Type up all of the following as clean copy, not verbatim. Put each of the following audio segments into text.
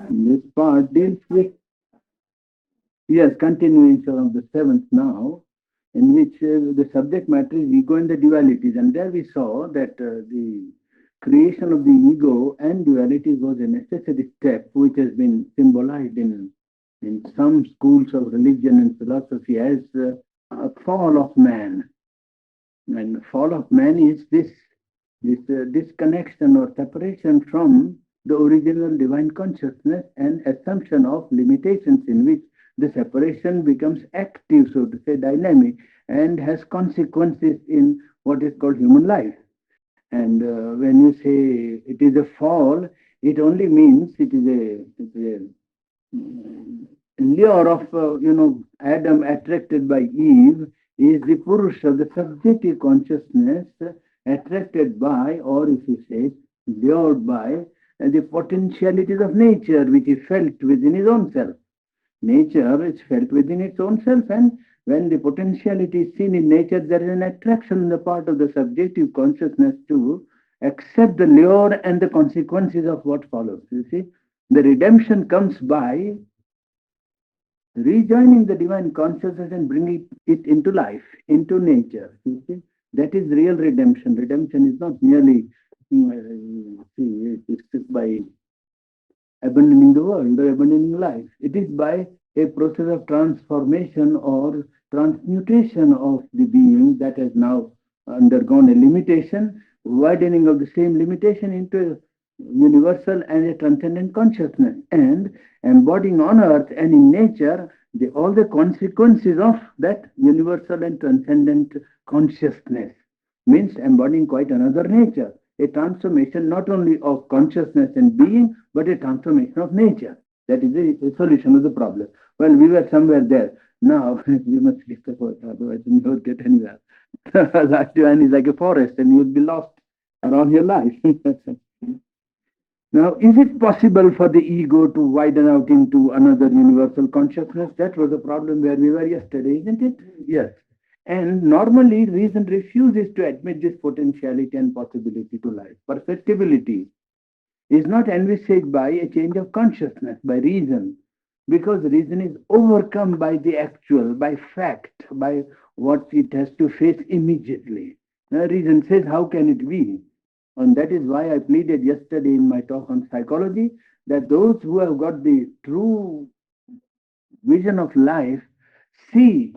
This part deals with, yes, continuation of the seventh now, in which the subject matter is ego and the dualities. And there we saw that the creation of the ego and dualities was a necessary step, which has been symbolized in some schools of religion and philosophy as a fall of man. And the fall of man is this disconnection or separation from the original divine consciousness and assumption of limitations in which the separation becomes active, so to say, dynamic, and has consequences in what is called human life. And when you say it is a fall, it only means it is a lure of, Adam attracted by Eve is the Purusha, the subjective consciousness attracted by, or if you say, lured by the potentialities of nature, which he felt within his own self. Nature is felt within its own self, and when the potentiality is seen in nature, there is an attraction on the part of the subjective consciousness to accept the lure and the consequences of what follows. You see, the redemption comes by rejoining the divine consciousness and bringing it into life, into nature. You see, that is real redemption. Redemption is not merely it is by abandoning the world or abandoning life. It is by a process of transformation or transmutation of the being that has now undergone a limitation, widening of the same limitation into a universal and a transcendent consciousness, and embodying on earth and in nature all the consequences of that universal and transcendent consciousness. Means embodying quite another nature, a transformation not only of consciousness and being, but a transformation of nature. That is the solution of the problem. Well, we were somewhere there. Now we must get the forest, otherwise we won't get anywhere. Last one is like a forest, and you'll be lost around your life. Now, is it possible for the ego to widen out into another universal consciousness? That was the problem where we were yesterday, isn't it? Yes. And normally, reason refuses to admit this potentiality and possibility to life. Perfectibility is not envisaged by a change of consciousness, by reason, because reason is overcome by the actual, by fact, by what it has to face immediately. Now, reason says, how can it be? And that is why I pleaded yesterday in my talk on psychology that those who have got the true vision of life see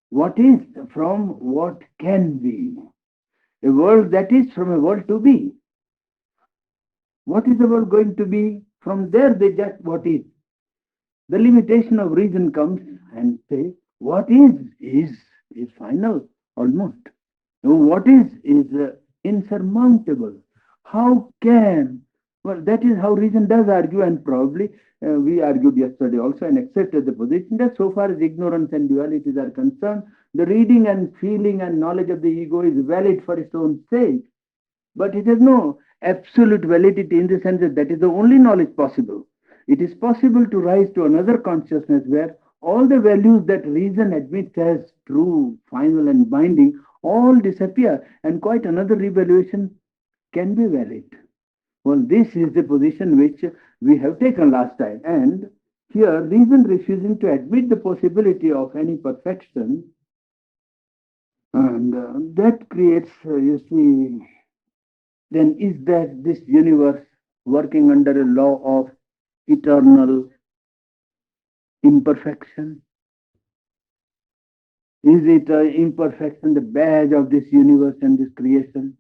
what is from what can be. A world that is from a world to be. What is the world going to be? From there they judge what is. The limitation of reason comes and say, what is final, almost. What is insurmountable. How can? Well, that is how reason does argue, and probably we argued yesterday also and accepted the position that so far as ignorance and dualities are concerned, the reading and feeling and knowledge of the ego is valid for its own sake, but it has no absolute validity in the sense that that is the only knowledge possible. It is possible to rise to another consciousness where all the values that reason admits as true, final, and binding all disappear, and quite another revaluation can be valid. Well, this is the position which we have taken last time, and here reason refusing to admit the possibility of any perfection, and that creates, you see, then is that this universe working under a law of eternal imperfection? Is it imperfection the badge of this universe and this creation?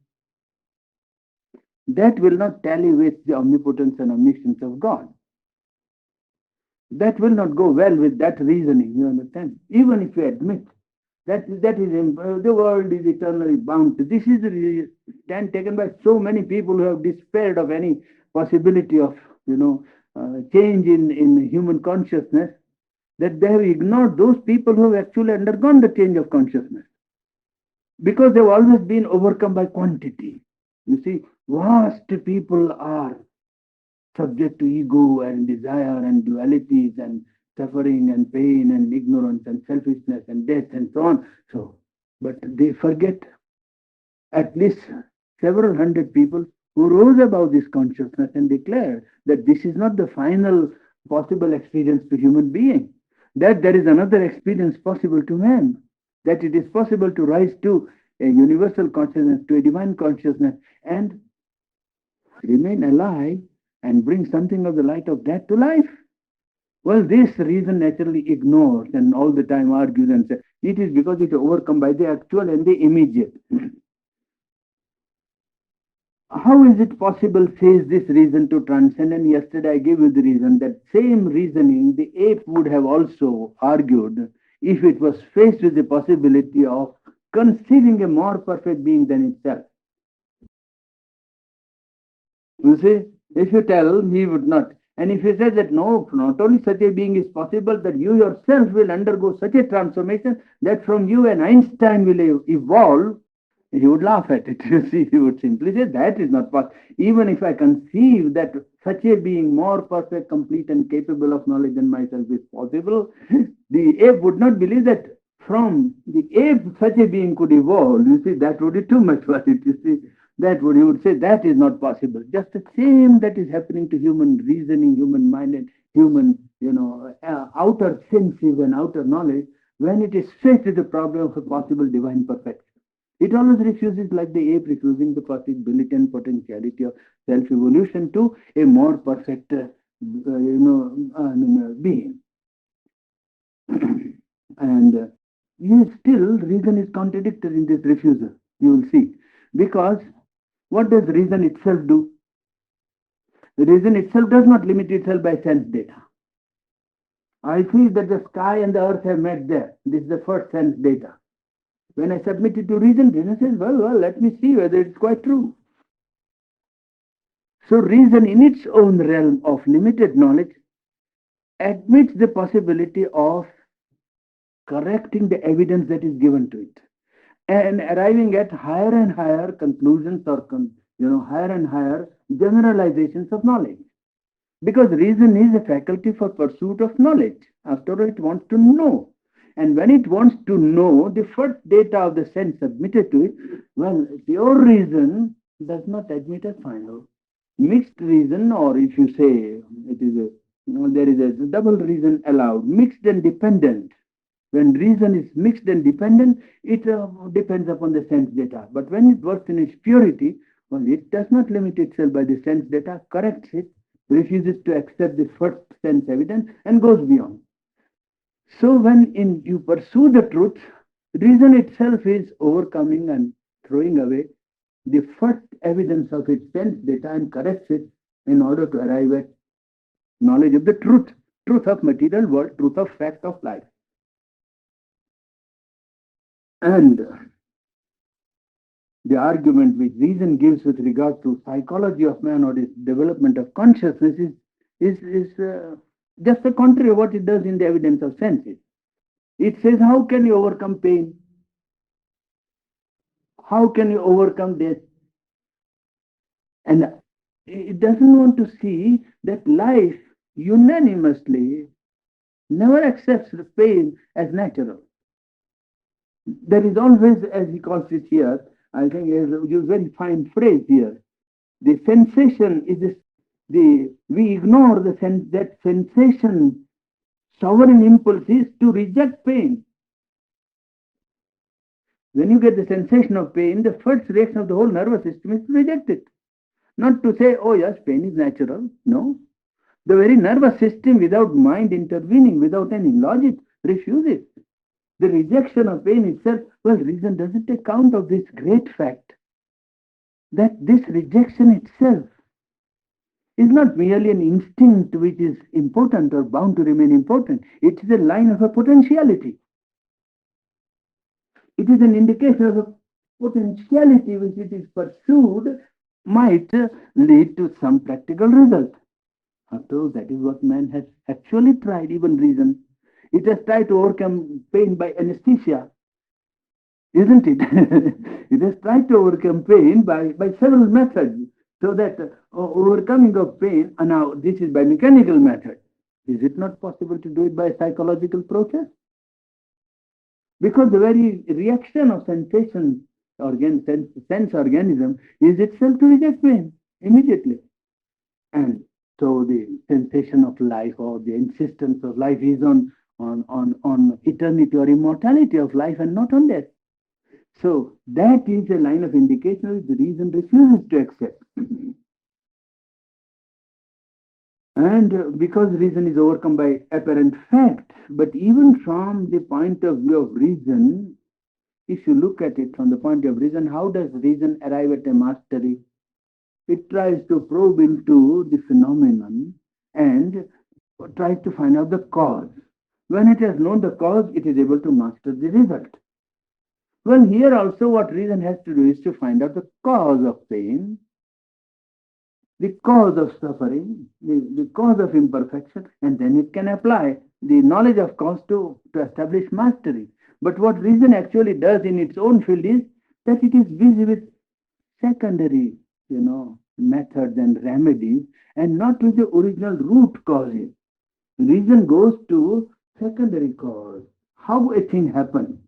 That will not tally with the omnipotence and omniscience of God. That will not go well with that reasoning, you understand? Even if you admit that is the world is eternally bound to. This is the stand taken by so many people who have despaired of any possibility of change in human consciousness, that they have ignored those people who have actually undergone the change of consciousness, because they've always been overcome by quantity. You see, vast people are subject to ego and desire and dualities and suffering and pain and ignorance and selfishness and death and so on. So, but they forget at least several hundred people who rose above this consciousness and declared that this is not the final possible experience to human being, that there is another experience possible to man, that it is possible to rise to a universal consciousness, to a divine consciousness, and remain alive and bring something of the light of death to life. Well, this reason naturally ignores and all the time argues and says it is because it is overcome by the actual and the immediate. How is it possible, says this reason, to transcend? And yesterday I gave you the reason. That same reasoning the ape would have also argued if it was faced with the possibility of conceiving a more perfect being than itself. You see, if you tell, he would not. And if you say that no, not only such a being is possible, that you yourself will undergo such a transformation that from you an Einstein will evolve, he would laugh at it. You see, he would simply say that is not possible. Even if I conceive that such a being more perfect, complete, and capable of knowledge than myself is possible, the ape would not believe that from the ape such a being could evolve. You see, that would be too much for it. You see, that would, he would say that is not possible. Just the same that is happening to human reasoning, human mind, and human, outer senses and outer knowledge when it is faced with the problem of a possible divine perfection. It always refuses, like the ape refusing the possibility and potentiality of self-evolution to a more perfect, being. And still, reason is contradictory in this refusal. You will see, because what does reason itself do? The reason itself does not limit itself by sense data. I see that the sky and the earth have met there. This is the first sense data. When I submit it to reason, reason says, well, let me see whether it's quite true. So reason in its own realm of limited knowledge admits the possibility of correcting the evidence that is given to it and arriving at higher and higher conclusions or higher and higher generalizations of knowledge. Because reason is a faculty for pursuit of knowledge. After all, it wants to know. And when it wants to know the first data of the sense submitted to it, well, pure reason does not admit as final. Mixed reason, or if you say it is there is a double reason allowed, mixed and dependent. When reason is mixed and dependent, it depends upon the sense data. But when it works in its purity, well, it does not limit itself by the sense data, corrects it, refuses to accept the first sense evidence, and goes beyond. So when you pursue the truth, reason itself is overcoming and throwing away the first evidence of its sense data and corrects it in order to arrive at knowledge of the truth of material world, truth of fact of life. And the argument which reason gives with regard to psychology of man or its development of consciousness is just the contrary of what it does in the evidence of senses. It says, how can you overcome pain? How can you overcome death? And it doesn't want to see that life unanimously never accepts the pain as natural. There is always, as he calls it here, I think is a very fine phrase here. The sensation is we ignore the sense that sensation, sovereign impulse is to reject pain. When you get the sensation of pain, the first reaction of the whole nervous system is to reject it. Not to say, oh yes, pain is natural. No. The very nervous system, without mind intervening, without any logic, refuses. The rejection of pain itself, well, reason doesn't take count of this great fact that this rejection itself is not merely an instinct which is important or bound to remain important. It is a line of a potentiality. It is an indication of a potentiality which, it is pursued, might lead to some practical result. After all, that is what man has actually tried, even reason. It has tried to overcome pain by anesthesia, isn't it? It has tried to overcome pain by several methods, so that overcoming of pain, and now this is by mechanical method. Is it not possible to do it by a psychological process? Because the very reaction of sensation sense organism is itself to reject pain. immediately. And so the sensation of life or the insistence of life is on eternity or immortality of life and not on death. So that is a line of indication which the reason refuses to accept. And because reason is overcome by apparent fact, but even from the point of view of reason, if you look at it from the point of reason, how does reason arrive at a mastery? It tries to probe into the phenomenon and tries to find out the cause. When it has known the cause, it is able to master the result. Well, here also what reason has to do is to find out the cause of pain, the cause of suffering, the cause of imperfection, and then it can apply the knowledge of cause to establish mastery. But what reason actually does in its own field is that it is busy with secondary, methods and remedies, and not with the original root causes. Reason goes to secondary cause, how a thing happened,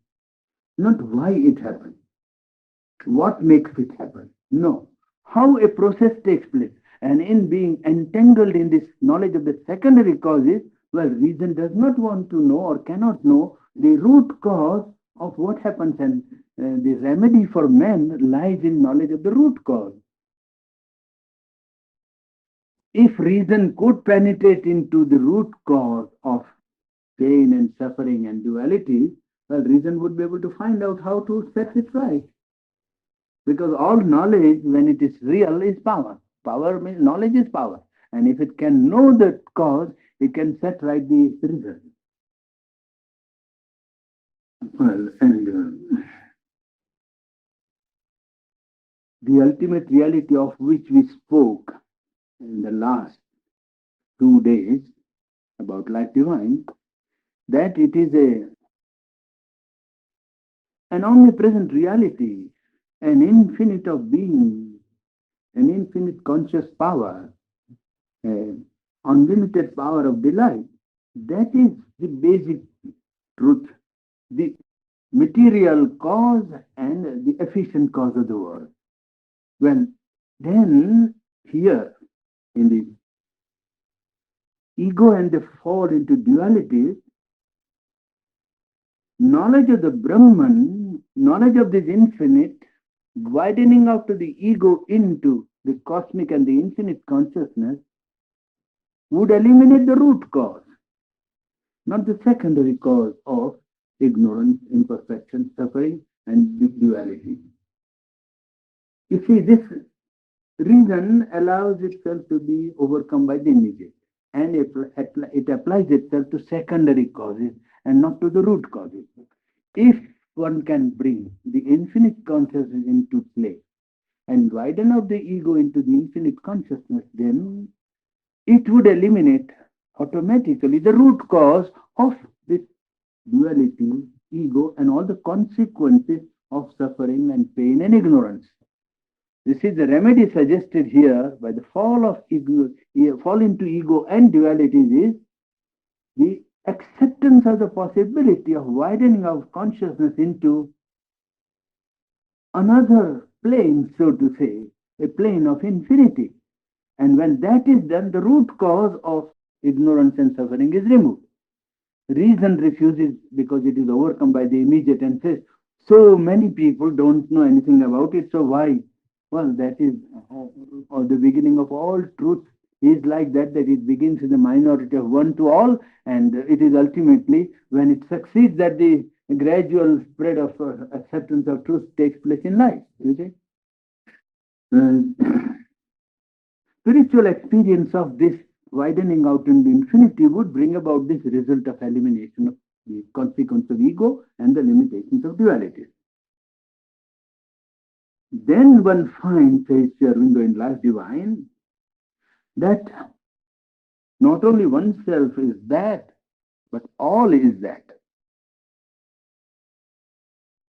not why it happened, what makes it happen. No, how a process takes place. And in being entangled in this knowledge of the secondary causes, well, reason does not want to know or cannot know the root cause of what happens, and the remedy for man lies in knowledge of the root cause. If reason could penetrate into the root cause of pain and suffering and duality, well, reason would be able to find out how to set it right. Because all knowledge, when it is real, is power. Power means knowledge is power. And if it can know the cause, it can set right the result. Well, and the ultimate reality of which we spoke in the last 2 days about life divine, that it is an omnipresent reality, an infinite of being, an infinite conscious power, unlimited power of delight. That is the basic truth, the material cause and the efficient cause of the world. Well, then here in the ego and the fall into duality, knowledge of the Brahman, knowledge of this infinite, widening out to the ego into the cosmic and the infinite consciousness would eliminate the root cause, not the secondary cause of ignorance, imperfection, suffering, and duality. You see, this reason allows itself to be overcome by the immediate, and it applies itself to secondary causes and not to the root causes. If one can bring the infinite consciousness into play and widen out the ego into the infinite consciousness, then it would eliminate automatically the root cause of this duality, ego, and all the consequences of suffering and pain and ignorance. This is the remedy suggested here by the fall of ego, fall into ego and dualities is the acceptance of the possibility of widening of consciousness into another plane, so to say, a plane of infinity. And when that is done, the root cause of ignorance and suffering is removed. Reason refuses because it is overcome by the immediate and says, so many people don't know anything about it, so why? Well, that is the beginning of all truth is like that, that it begins with the minority of one to all, and it is ultimately when it succeeds that the gradual spread of acceptance of truth takes place in life. You see? Spiritual experience of this widening out in the infinity would bring about this result of elimination of the consequence of ego and the limitations of duality. Then one finds, says Sri Aurobindo in Life Divine, that not only oneself is that, but all is that.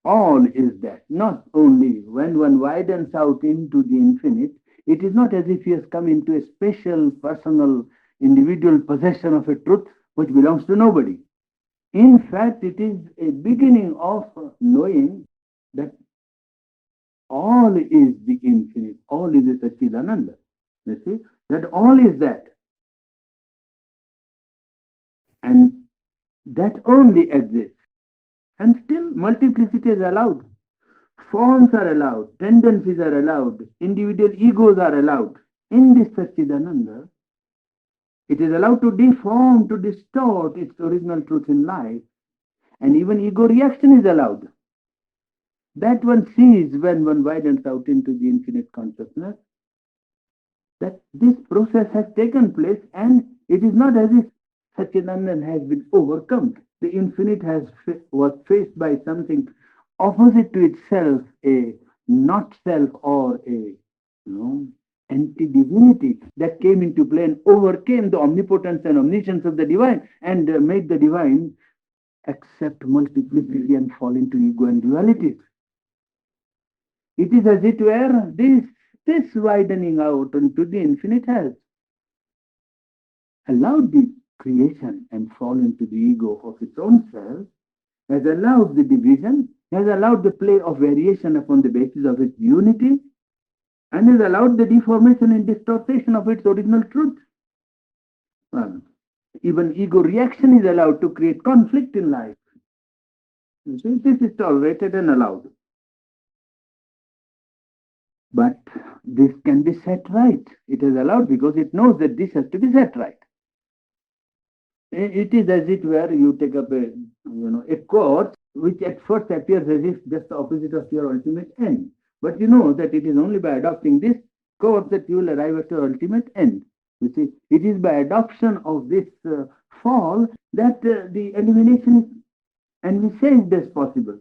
All is that. Not only when one widens out into the infinite, it is not as if he has come into a special, personal, individual possession of a truth which belongs to nobody. In fact, it is a beginning of knowing that all is the infinite, all is the Satchidananda. You see, that all is that. And that only exists. And still multiplicity is allowed. Forms are allowed, tendencies are allowed, individual egos are allowed. In this Satchidananda, it is allowed to deform, to distort its original truth in life, and even ego reaction is allowed. That one sees when one widens out into the infinite consciousness, that this process has taken place, and it is not as if Satchidananda has been overcome. The infinite was faced by something opposite to itself, a not self or a anti-divinity that came into play and overcame the omnipotence and omniscience of the divine and made the divine accept multiplicity and fall into ego and duality. It is as it were this widening out into the infinite has allowed the creation and fall into the ego of its own self, has allowed the division, has allowed the play of variation upon the basis of its unity, and has allowed the deformation and distortion of its original truth. Well, even ego reaction is allowed to create conflict in life. You see, this is tolerated and allowed. But this can be set right. It is allowed because it knows that this has to be set right. It is as it were you take up a course which at first appears as if just the opposite of your ultimate end. But you know that it is only by adopting this course that you will arrive at your ultimate end. You see, it is by adoption of this fall that the elimination and we saved is possible.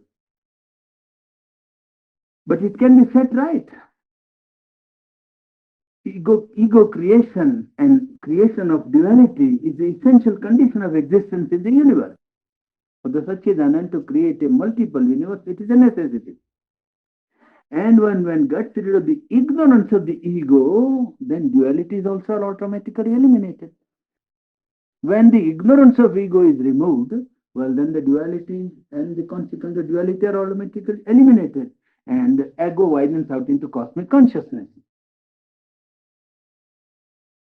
But it can be set right. Ego creation and creation of duality is the essential condition of existence in the universe. For the Satchidananda to create a multiple universe, it is a necessity. And when one gets rid of the ignorance of the ego, then duality is also automatically eliminated. When the ignorance of ego is removed, well, then the duality and the consequent of duality are automatically eliminated. And ego widens out into cosmic consciousness.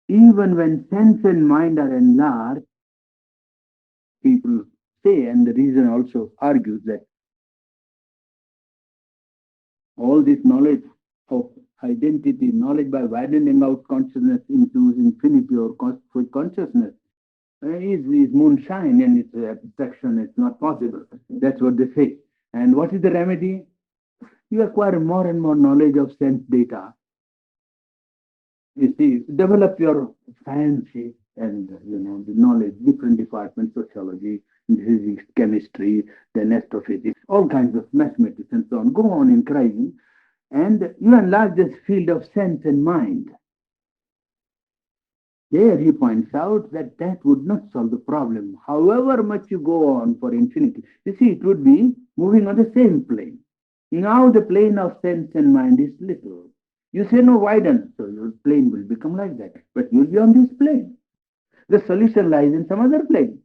Even when sense and mind are enlarged, people say, and the reason also argues that all this knowledge of identity, knowledge by widening out consciousness into infinity or cosmic consciousness, is moonshine and it's abstraction, it's not possible. That's what they say. And what is the remedy? You acquire more and more knowledge of sense data. You see, develop your fancy and the knowledge, different departments, sociology, physics, chemistry, then astrophysics, all kinds of mathematics and so on. Go on increasing, and you enlarge this field of sense and mind. There he points out that that would not solve the problem. However much you go on for infinity, you see, it would be moving on the same plane. Now the plane of sense and mind is little. You say no, widen, so your plane will become like that. But you'll be on this plane. The solution lies in some other plane.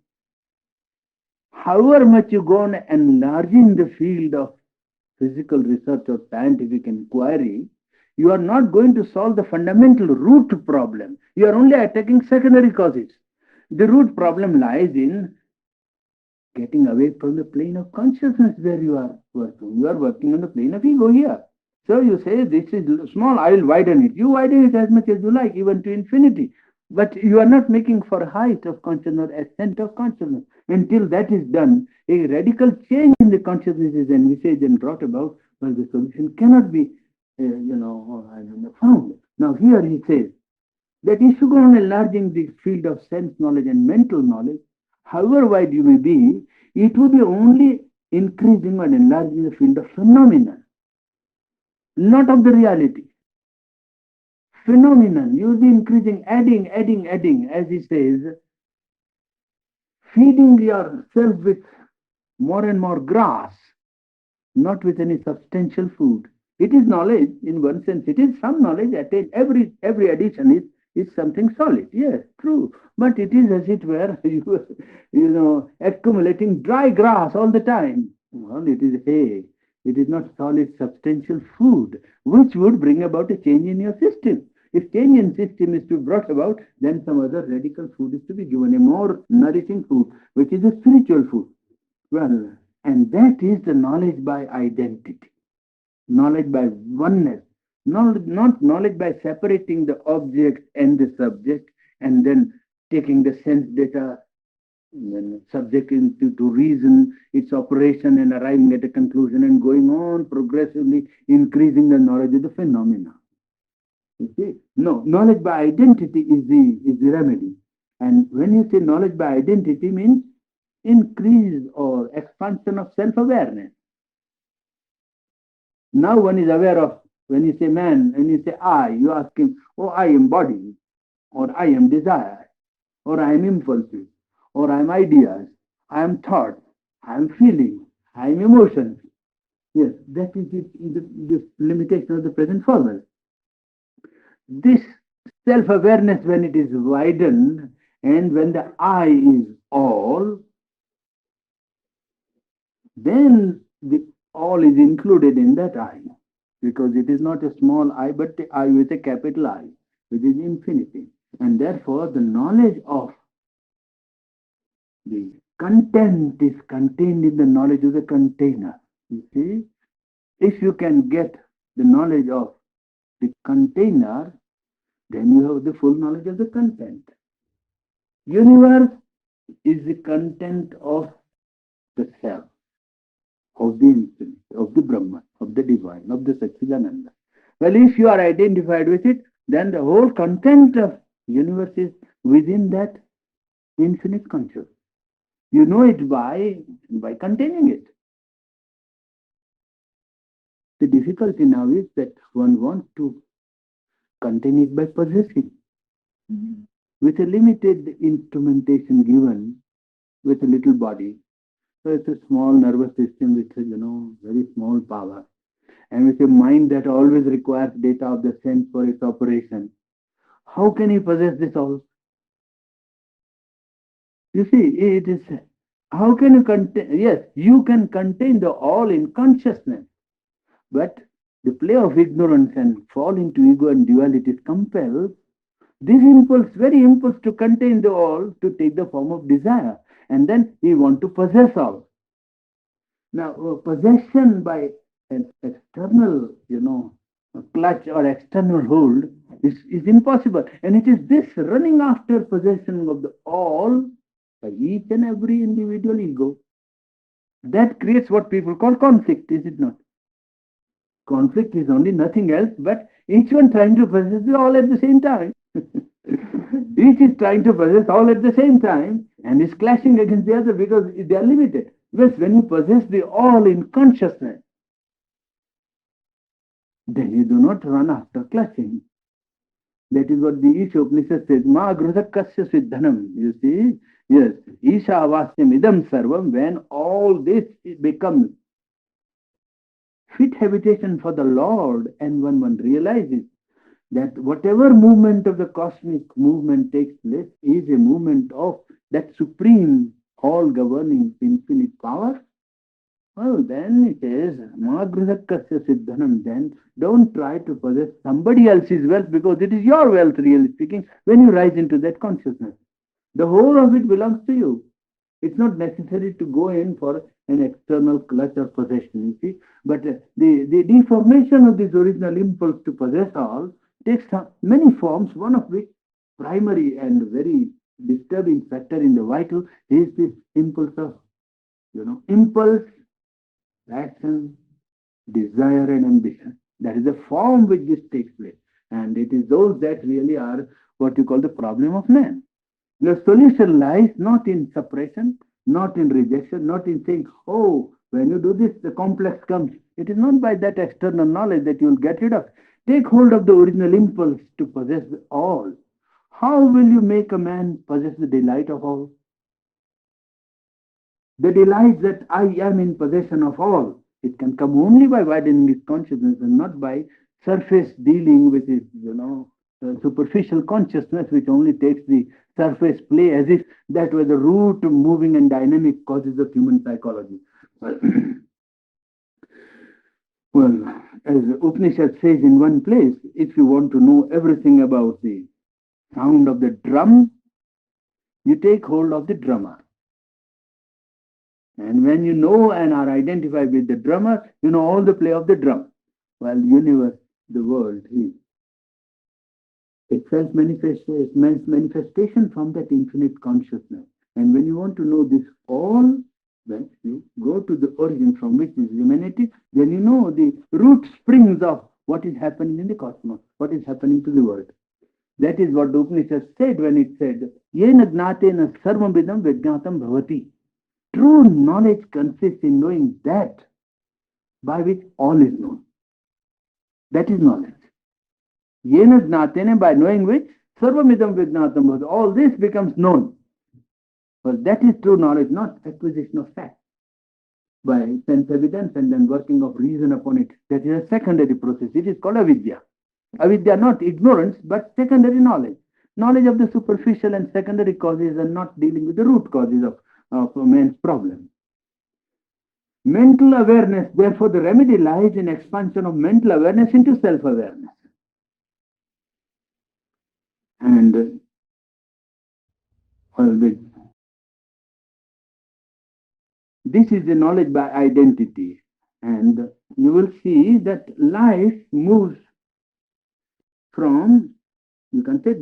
However much you go on enlarging the field of physical research or scientific inquiry, you are not going to solve the fundamental root problem. You are only attacking secondary causes. The root problem lies in getting away from the plane of consciousness where you are working. You are working on the plane of ego here. So you say, this is small, I will widen it. You widen it as much as you like, even to infinity. But you are not making for height of consciousness, ascent of consciousness. Until that is done, a radical change in the consciousness is envisaged and brought about, well, the solution cannot be, found. Now here he says, that if you go on enlarging the field of sense knowledge and mental knowledge, however wide you may be, it will be only increasing and enlarging the field of phenomenon, not of the reality. Phenomenon, you'll be increasing, adding, as he says, feeding yourself with more and more grass, not with any substantial food. It is knowledge, in one sense, it is some knowledge attained. Every addition is something solid. Yes, true. But it is as it were, accumulating dry grass all the time. Well, it is hay. It is not solid, substantial food, which would bring about a change in your system. If change in system is to be brought about, then some other radical food is to be given, a more nourishing food, which is a spiritual food. Well, and that is the knowledge by identity, knowledge by oneness, not knowledge by separating the object and the subject and then taking the sense data and subject into to reason its operation and arriving at a conclusion and going on progressively increasing the knowledge of the phenomena. You see? No, knowledge by identity is the remedy. And when you say knowledge by identity means increase or expansion of self-awareness. Now one is aware of, when you say man, when you say I, you ask him, oh, I am body, or I am desire, or I am impulses, or I am ideas, I am thoughts, I am feeling, I am emotions. Yes, that is the limitation of the present formal. This self-awareness, when it is widened, and when the I is all, then the all is included in that I, because it is not a small I, but the I with a capital I, which is infinity. And therefore, the knowledge of the content is contained in the knowledge of the container. You see, if you can get the knowledge of the container, then you have the full knowledge of the content. Universe is the content of the self, of the infinite, of the Brahman, of the divine, of the Satchidananda. Well, if you are identified with it, then the whole content of universe is within that infinite consciousness. You know it by containing it. The difficulty now is that one wants to contain it by possessing. With a limited instrumentation given, with a little body, so it's a small nervous system with very small power, and with a mind that always requires data of the sense for its operation. How can he possess this all? You see, it is how can you contain? Yes, you can contain the all in consciousness, but the play of ignorance and fall into ego and dualities compels this impulse, very impulse to contain the all, to take the form of desire, and then we want to possess all. Now, possession by an external, clutch or external hold is impossible. And it is this running after possession of the all by each and every individual ego that creates what people call conflict, is it not? Conflict is only nothing else but each one trying to possess it all at the same time. Each is trying to possess all at the same time and is clashing against the other because they are limited. Because when you possess the all in consciousness, then you do not run after clashing. That is what the Isha Upanishad says, Ma grudakasya siddhanam. You see, yes, Isha avasyam idam sarvam, when all this becomes fit habitation for the Lord, and when one realizes that whatever movement of the cosmic movement takes place is a movement of that supreme, all-governing, infinite power, well, then it is Magrudakasya Siddhanam. Then don't try to possess somebody else's wealth because it is your wealth, really speaking, when you rise into that consciousness. The whole of it belongs to you. It's not necessary to go in for an external clutch or possession, you see. But the deformation of this original impulse to possess all takes many forms, one of which primary and very disturbing factor in the vital is this impulse of, impulse, action, desire and ambition. That is the form which this takes place. And it is those that really are what you call the problem of man. The solution lies not in suppression, not in rejection, not in saying, oh, when you do this, the complex comes. It is not by that external knowledge that you will get rid of. Take hold of the original impulse to possess all. How will you make a man possess the delight of all? The delight that I am in possession of all, it can come only by widening his consciousness and not by surface dealing with his, superficial consciousness, which only takes the surface play as if that were the root moving and dynamic causes of human psychology. Well, as Upanishad says in one place, if you want to know everything about the sound of the drum, you take hold of the drummer. And when you know and are identified with the drummer, you know all the play of the drum. Well, universe, the world is itself manifestation from that infinite consciousness. And when you want to know this all, when you go to the origin from which is humanity, then you know the root springs of what is happening in the cosmos, what is happening to the world. That is what the Upanishad said when it said, Yena gnatena sarvamvidam vijnatam bhavati. True knowledge consists in knowing that by which all is known. That is knowledge. Yena gnatena, by knowing which sarvamidam vijnatam bhavati. All this becomes known. Well, that is true knowledge, not acquisition of fact by sense evidence and then working of reason upon it. That is a secondary process. It is called avidya. Avidya, not ignorance, but secondary knowledge. Knowledge of the superficial and secondary causes and not dealing with the root causes of man's problem. Mental awareness, therefore, the remedy lies in expansion of mental awareness into self-awareness. And well, this is the knowledge by identity. And you will see that life moves from, you can say,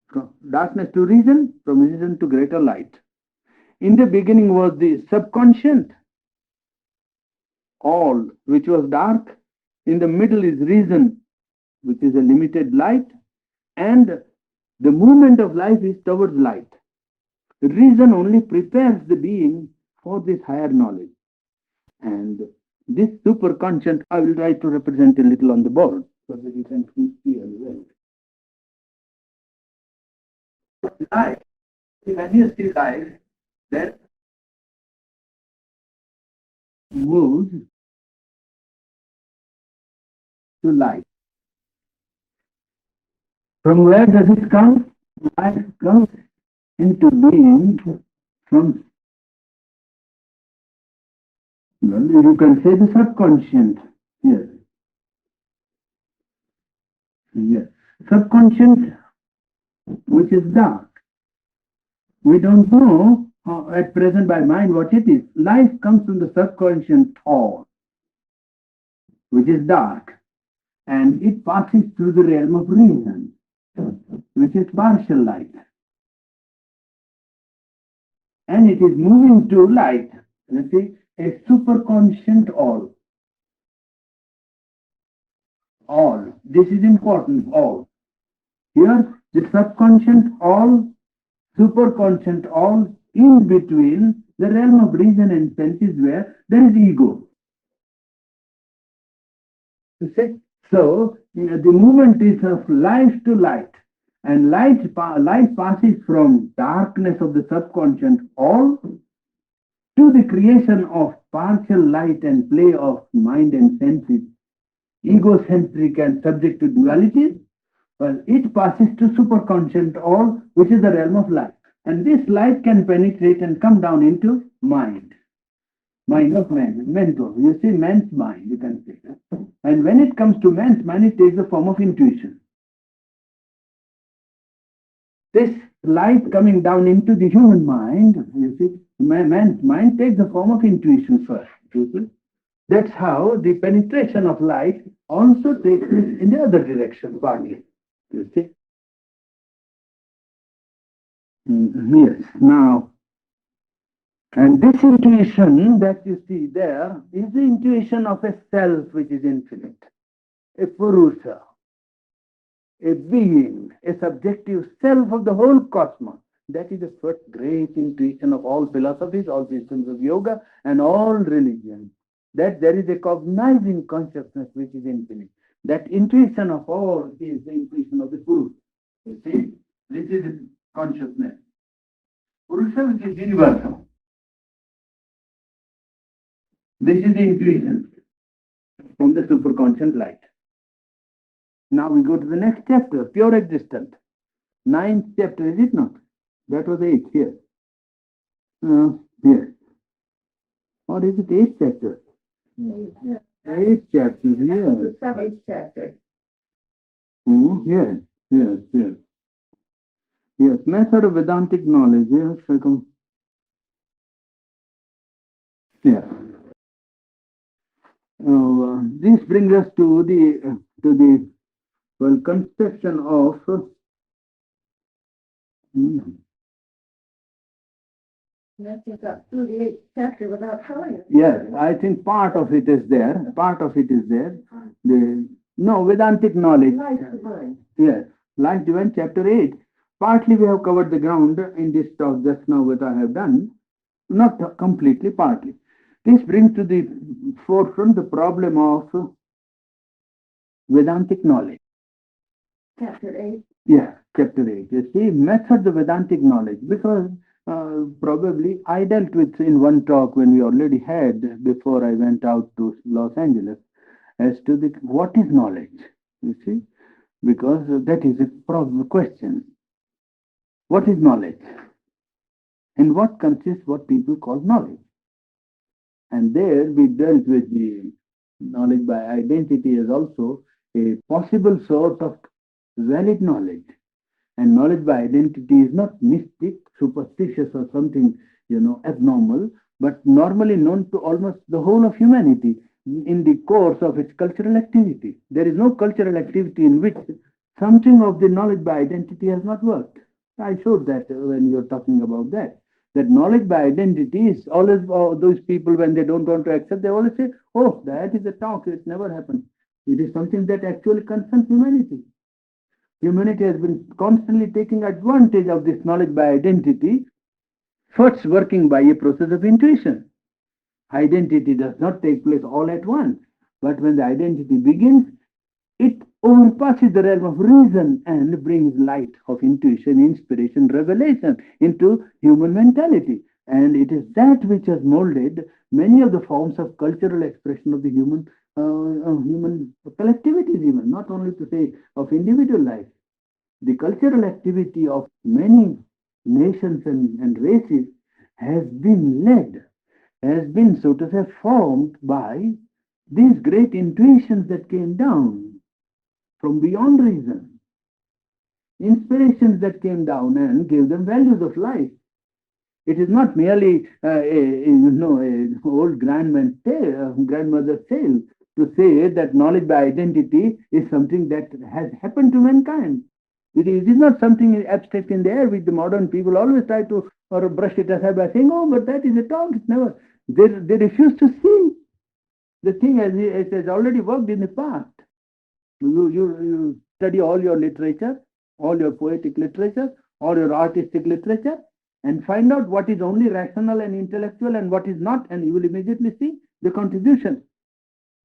from darkness to reason, from reason to greater light. In the beginning was the subconscious, all which was dark. In the middle is reason, which is a limited light. And the movement of life is towards light. Reason only prepares the being for this higher knowledge. And this superconscious, I will try to represent a little on the board so that you can see as well. Life, when you see life, that moves to light. From where does it come? Life comes into being from, well, you can say the subconscious. Yes. Yes. Subconscious, which is dark. We don't know at present by mind what it is. Life comes from the subconscious thought, which is dark, and it passes through the realm of reason, which is partial light. And it is moving to light, you see, a superconscious all. All. This is important, all. Here, the subconscious all, superconscious all, in between the realm of reason and senses where there is ego. You see? So, the movement is of life to light. And life passes from darkness of the subconscious all to the creation of partial light and play of mind and senses, egocentric and subject to duality. Well, it passes to superconscious all, which is the realm of light. And this light can penetrate and come down into mind. Mind of man, mental. You see, man's mind, you can say. And when it comes to man's mind, it takes the form of intuition. This light coming down into the human mind, you see, man's mind takes the form of intuition first. You see? That's how the penetration of light also takes place in the other direction, partly. You see? Yes. Now, and this intuition that you see there is the intuition of a self which is infinite, a Purusha, a being, a subjective self of the whole cosmos. That is the first great intuition of all philosophies, all systems of yoga, and all religions. That there is a cognizing consciousness which is infinite. That intuition of all is the intuition of the Purusha. You see, this is consciousness. Purusha, which is universal. This is the intuition from the superconscious light. Now we go to the next chapter, pure existence. 9th chapter, is it not? That was 8th here. Yes. Or is it 8th chapter? Eight chapters, yes. Eight chapters. Yes, yes, yes. Yes, method of Vedantic knowledge, yes, yeah. This brings us to the well construction of mm, nothing got through the eighth chapter without telling us. Yes, I think part of it is there. Part of it is there. The no Vedantic knowledge. Life divine. Yes, life divine, chapter 8. Partly we have covered the ground in this talk just now, what I have done. Not completely, partly. This brings to the forefront the problem of Vedantic knowledge. Chapter 8. Yeah, chapter 8. You see, methods of Vedantic knowledge, because probably I dealt with in one talk when we already had before I went out to Los Angeles as to the what is knowledge. You see, because that is a problem question. What is knowledge? And what consists what people call knowledge? And there we dealt with the knowledge by identity as also a possible sort of valid knowledge. And knowledge by identity is not mystic, superstitious, or something, abnormal, but normally known to almost the whole of humanity in the course of its cultural activity. There is no cultural activity in which something of the knowledge by identity has not worked. I showed that when you're talking about that. That knowledge by identity is always those people when they don't want to accept, they always say, "Oh, that is a talk. It never happened." It is something that actually concerns humanity. Humanity has been constantly taking advantage of this knowledge by identity, first working by a process of intuition. Identity does not take place all at once, but when the identity begins, it overpasses the realm of reason and brings light of intuition, inspiration, revelation into human mentality. And it is that which has molded many of the forms of cultural expression of the human collectivities, even not only to say of individual life. The cultural activity of many nations and races has been led, has been, so to say, formed by these great intuitions that came down from beyond reason, inspirations that came down and gave them values of life. It is not merely a old grandmother's tale to say that knowledge by identity is something that has happened to mankind. It is not something abstract in the air which the modern people always try to or brush it aside by saying, "Oh, but that is a talk." It's never. They refuse to see the thing as it has already worked in the past. You study all your literature, all your poetic literature, all your artistic literature, and find out what is only rational and intellectual and what is not, and you will immediately see the contribution,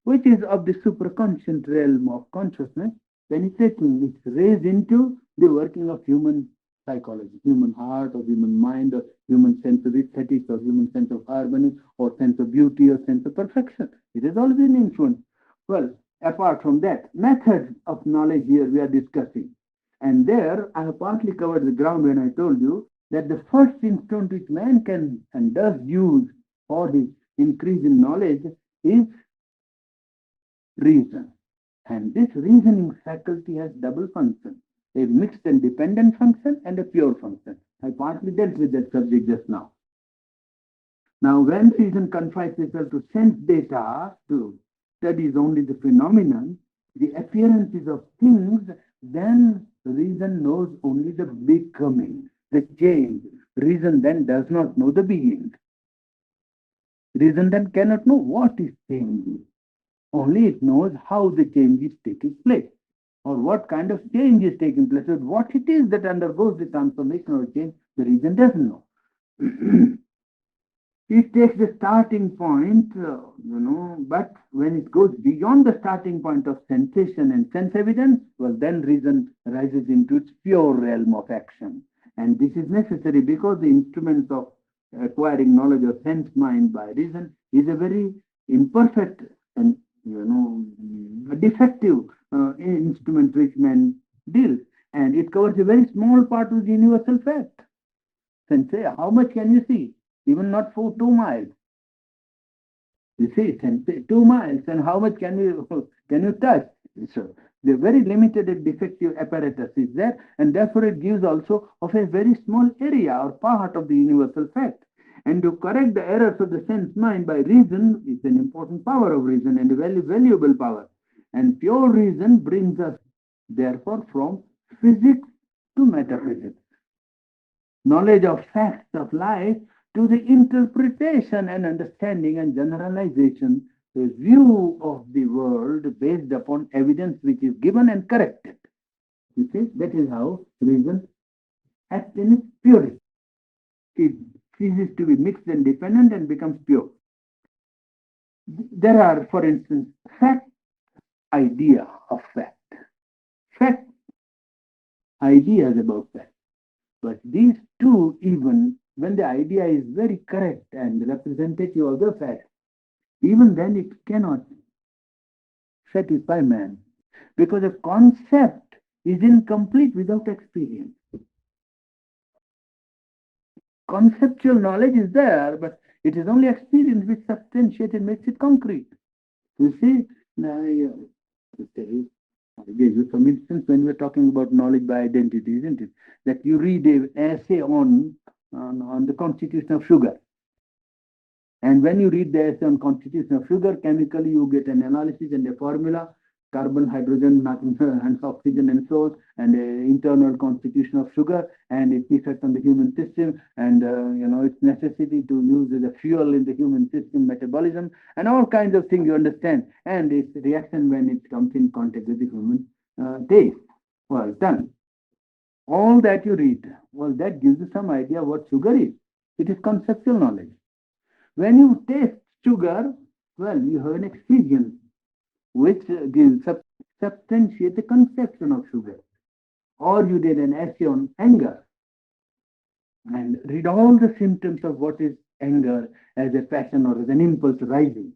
which is of the superconscious realm of consciousness, penetrating its rays into the working of human psychology, human heart, or human mind, or human sense of aesthetics, or human sense of harmony, or sense of beauty, or sense of perfection. It has all been influenced. Well, apart from that, methods of knowledge here we are discussing. And there I have partly covered the ground when I told you that the first instrument which man can and does use for his increase in knowledge is reason. And this reasoning faculty has double function, a mixed and dependent function and a pure function. I partly dealt with that subject just now. Now, when reason confines itself to sense data, to studies only the phenomenon, the appearances of things, then reason knows only the becoming, the change. Reason then does not know the being. Reason then cannot know what is changing. Only it knows how the change is taking place or what kind of change is taking place, or what it is that undergoes the transformation or change, the reason doesn't know. It takes the starting point, but when it goes beyond the starting point of sensation and sense evidence, well, then reason rises into its pure realm of action. And this is necessary because the instruments of acquiring knowledge of sense mind by reason is a very imperfect and a defective instrument which man deals, and it covers a very small part of the universal fact. And say, how much can you see? Even not for 2 miles. You see, 2 miles, and how much can you can you touch? So the very limited and defective apparatus is there, and therefore it gives also of a very small area or part of the universal fact. And to correct the errors of the sense mind by reason is an important power of reason and a very valuable power. And pure reason brings us, therefore, from physics to metaphysics, knowledge of facts of life to the interpretation and understanding and generalization, a view of the world based upon evidence which is given and corrected. You see, that is how reason acts in its purity. It ceases to be mixed and dependent and becomes pure. There are, for instance, fact, idea of fact, ideas about fact. But these two, even when the idea is very correct and representative of the fact, even then it cannot satisfy man because a concept is incomplete without experience. Conceptual knowledge is there, but it is only experience which substantiates and makes it concrete. You see, now, I gave you some instance when we're talking about knowledge by identity, isn't it? That you read an essay on the constitution of sugar. And when you read the essay on constitution of sugar, chemically you get an analysis and a formula, carbon, hydrogen, and oxygen, and so on, and the internal constitution of sugar and its effect on the human system, and its necessity to use as a fuel in the human system, metabolism, and all kinds of things you understand, and its reaction when it comes in contact with the human taste. Well done. All that you read, well, that gives you some idea what sugar is. It is conceptual knowledge. When you taste sugar, well, you have an experience which gives substantiate the conception of sugar. Or you did an essay on anger and read all the symptoms of what is anger as a passion or as an impulse rising.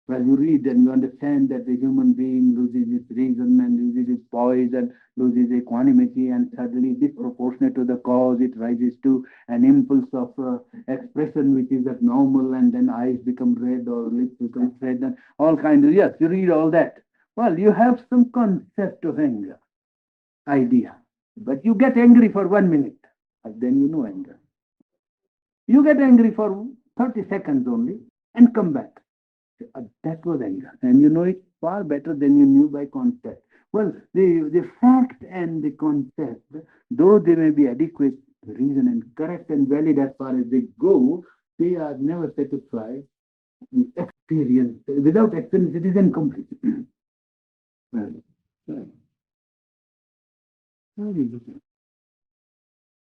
Well, you read and you understand that the human being loses its reason and loses its poise and loses equanimity, and suddenly, disproportionate to the cause, it rises to an impulse of expression which is abnormal, and then eyes become red or lips become red and all kinds of, yes, you read all that. Well, you have some concept of anger, idea, but you get angry for 1 minute, and then you know anger. You get angry for 30 seconds only and come back. That was anger, and you know it far better than you knew by concept. Well, the fact and the concept, though they may be adequate, reason, and correct and valid as far as they go, they are never satisfied. Experience, without experience, it is incomplete. Well,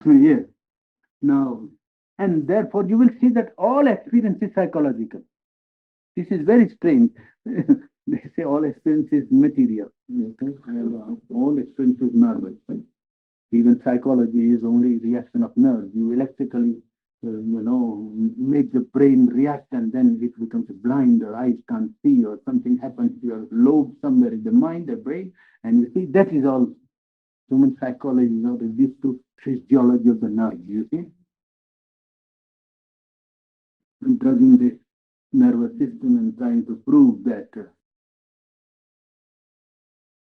yes. Now, and therefore you will see that all experience is psychological. This is very strange. They say all experience is material. All experience is nervous. Even psychology is only reaction of nerves. You electrically, make the brain react, and then it becomes blind, or eyes can't see, or something happens to your lobe somewhere in the mind, the brain, and you see that is all human psychology, reduced to physiology of the nerve. You see, drugging the nervous system and trying to prove that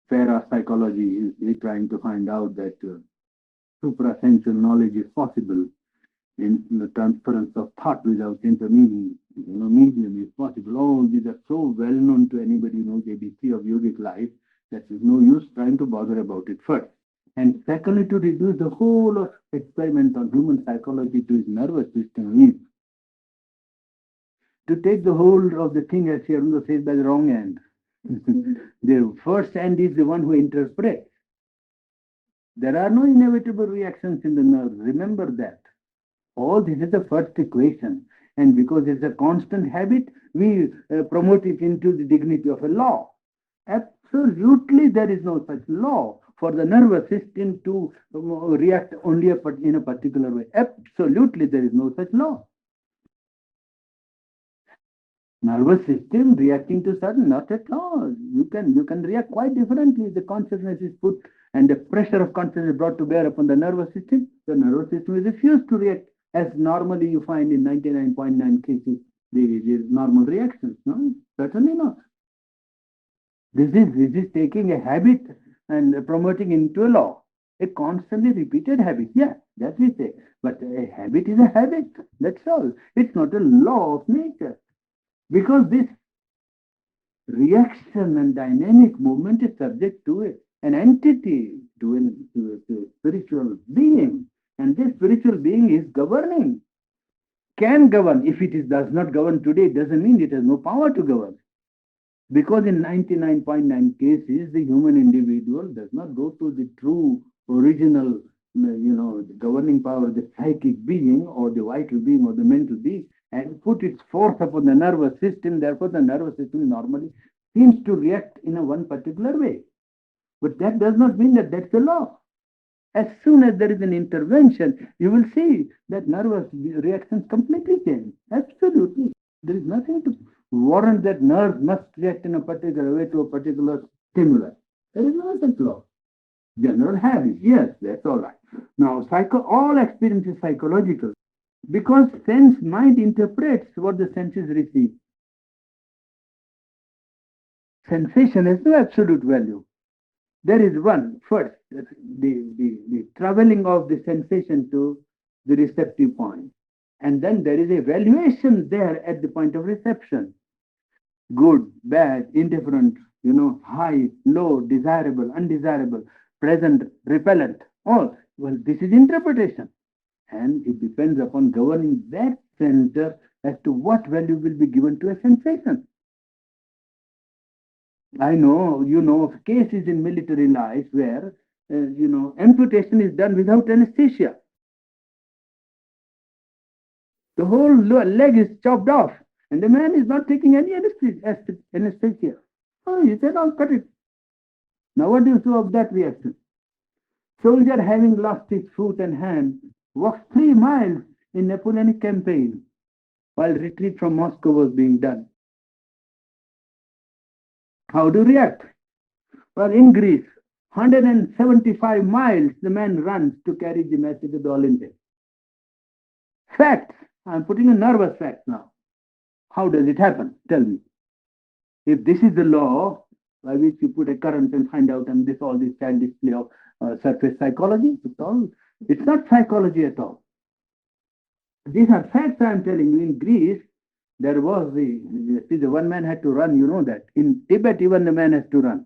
parapsychology is trying to find out that suprasensual knowledge is possible in the transference of thought without intermediate, medium is possible. All these are so well known to anybody who knows ABC of yogic life that there's no use trying to bother about it first. And secondly, to reduce the whole of experiment on human psychology to its nervous system is to take the hold of the thing, as Sri says, by the wrong end. The first hand is the one who interprets. There are no inevitable reactions in the nerves. Remember that. All this is the first equation. And because it's a constant habit, we promote it into the dignity of a law. Absolutely, there is no such law for the nervous system to react only in a particular way. Absolutely, there is no such law. Nervous system reacting to certain, not at all. You can react quite differently. The consciousness is put and the pressure of consciousness is brought to bear upon the nervous system. The nervous system is refused to react as normally you find in 99.9 cases the normal reactions. No, certainly not. This is taking a habit and promoting into a law. A constantly repeated habit. Yeah, that we say. But a habit is a habit. That's all. It's not a law of nature. Because this reaction and dynamic movement is subject to an entity, to spiritual being. And this spiritual being is governing, can govern. If it is, does not govern today, it doesn't mean it has no power to govern. Because in 99.9 cases, the human individual does not go to the true original, the governing power, the psychic being or the vital being or the mental being, and put its force upon the nervous system. Therefore, the nervous system normally seems to react in a one particular way. But that does not mean that that's the law. As soon as there is an intervention, you will see that nervous reactions completely change. Absolutely. There is nothing to warrant that nerves must react in a particular way to a particular stimulus. There is no such law. General habit, yes, that's all right. Now, all experience is psychological because sense mind interprets what the senses receive. Sensation has no absolute value. There is one first, the traveling of the sensation to the receptive point, and then there is a valuation there at the point of reception: good, bad, indifferent, high, low, desirable, undesirable, present, repellent. All, well, this is interpretation, and it depends upon governing that center as to what value will be given to a sensation. I know, of cases in military life where, amputation is done without anesthesia. The whole leg is chopped off, and the man is not taking any anesthesia. Oh, he said, I'll cut it. Now, what do you say of that reaction? Soldier having lost his foot and hand walks 3 miles in Napoleonic campaign while retreat from Moscow was being done. How to react? Well, in Greece, 175 miles the man runs to carry the message of the Olympics. Facts. I'm putting a nervous fact now. How does it happen? Tell me. If this is the law by which you put a current and find out, and all this child display of surface psychology, it's not psychology at all. These are facts I'm telling you. In Greece, there was the one man had to run, you know that. In Tibet, even the man has to run.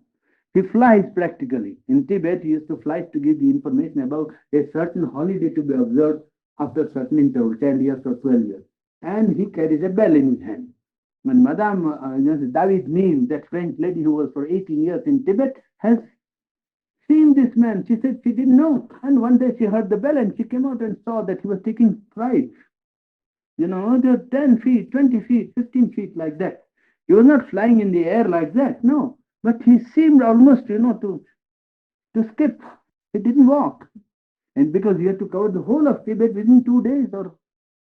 He flies practically. In Tibet, he used to fly to give the information about a certain holiday to be observed after a certain interval, 10 years or 12 years. And he carries a bell in his hand. When Madame David Neal, that French lady who was for 18 years in Tibet, has seen this man. She said she didn't know. And one day she heard the bell and she came out and saw that he was taking strides. The 10 feet, 20 feet, 15 feet like that. He was not flying in the air like that, no. But he seemed almost, to skip. He didn't walk. And because he had to cover the whole of Tibet within 2 days or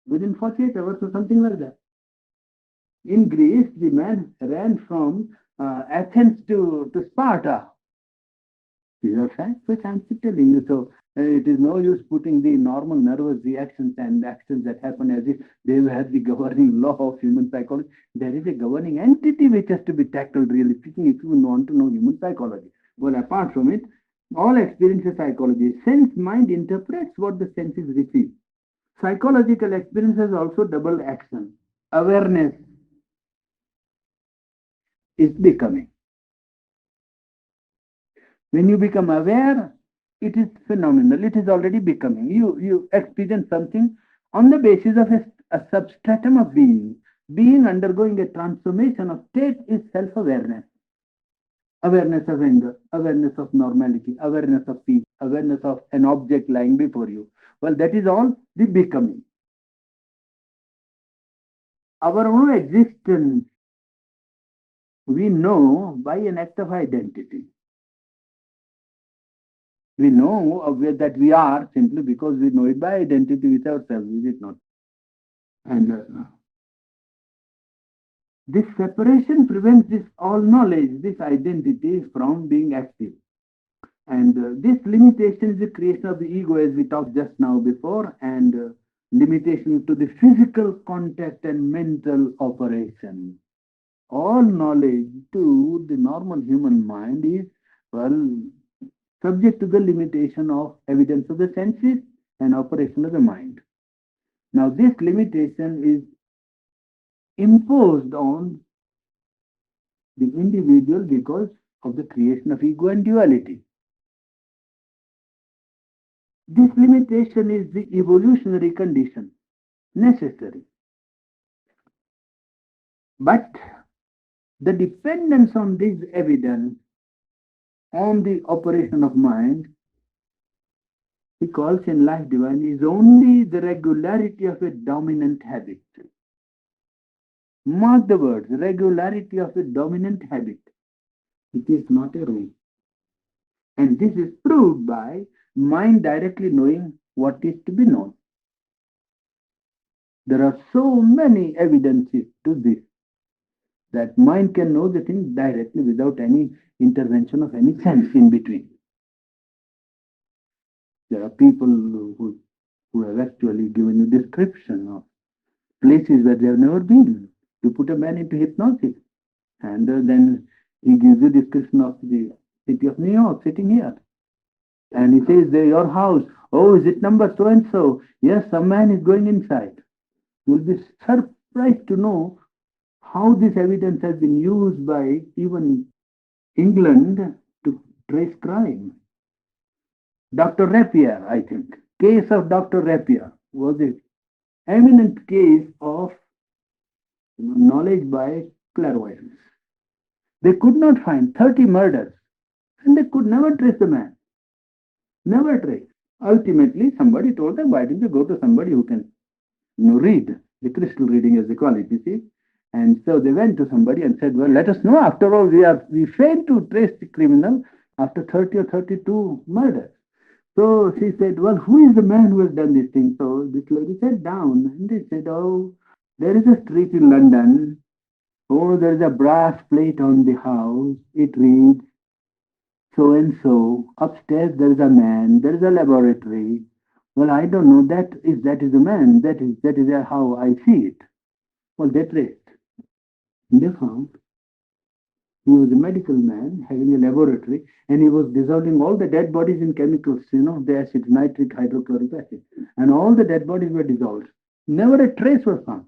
within 48 hours or something like that. In Greece, the man ran from Athens to Sparta. These are facts which I'm telling you. So it is no use putting the normal nervous reactions and actions that happen as if they were the governing law of human psychology. There is a governing entity which has to be tackled, really speaking, if you want to know human psychology. Well, apart from it, all experience is psychology. Sense mind interprets what the senses receive. Psychological experience has also double action. Awareness is becoming. When you become aware, it is phenomenal. It is already becoming. You experience something on the basis of a substratum of being. Being undergoing a transformation of state is self-awareness. Awareness of anger, awareness of normality, awareness of peace, awareness of an object lying before you. Well, that is all the becoming. Our own existence, we know by an act of identity. We know that we are simply because we know it by identity with ourselves, is it not? And this separation prevents this all knowledge, this identity from being active. And this limitation is the creation of the ego, as we talked just now before. And limitation to the physical contact and mental operation. All knowledge to the normal human mind is, well, subject to the limitation of evidence of the senses and operation of the mind. Now, this limitation is imposed on the individual because of the creation of ego and duality. This limitation is the evolutionary condition necessary. But the dependence on this evidence on the operation of mind, he calls in life divine, is only the regularity of a dominant habit. Mark the words, regularity of a dominant habit. It is not a rule. And this is proved by mind directly knowing what is to be known. There are so many evidences to this that mind can know the thing directly without any intervention of any sense in between. There are people who have actually given a description of places where they have never been. You put a man into hypnosis, and then he gives you description of the city of New York sitting here. And he says, there, your house. Oh, is it number so and so? Yes, some man is going inside. You will be surprised to know how this evidence has been used by even England to trace crime. Dr. Rapier, I think, case of Dr. Rapier was an eminent case of knowledge by clairvoyance. They could not find 30 murders and they could never trace the man. Never trace. Ultimately, somebody told them, why don't you go to somebody who can read, the crystal reading as they call it, you see. And so they went to somebody and said, well, let us know. After all, we failed to trace the criminal after 30 or 32 murders. So she said, well, who is the man who has done this thing? So this lady sat down and they said, oh, there is a street in London. Oh, there is a brass plate on the house. It reads, so and so. Upstairs there is a man. There is a laboratory. Well, I don't know. That is the man. That is how I see it. Well, they traced. They found he was a medical man having a laboratory, and he was dissolving all the dead bodies in chemicals, the acid, nitric hydrochloric acid. And all the dead bodies were dissolved. Never a trace was found.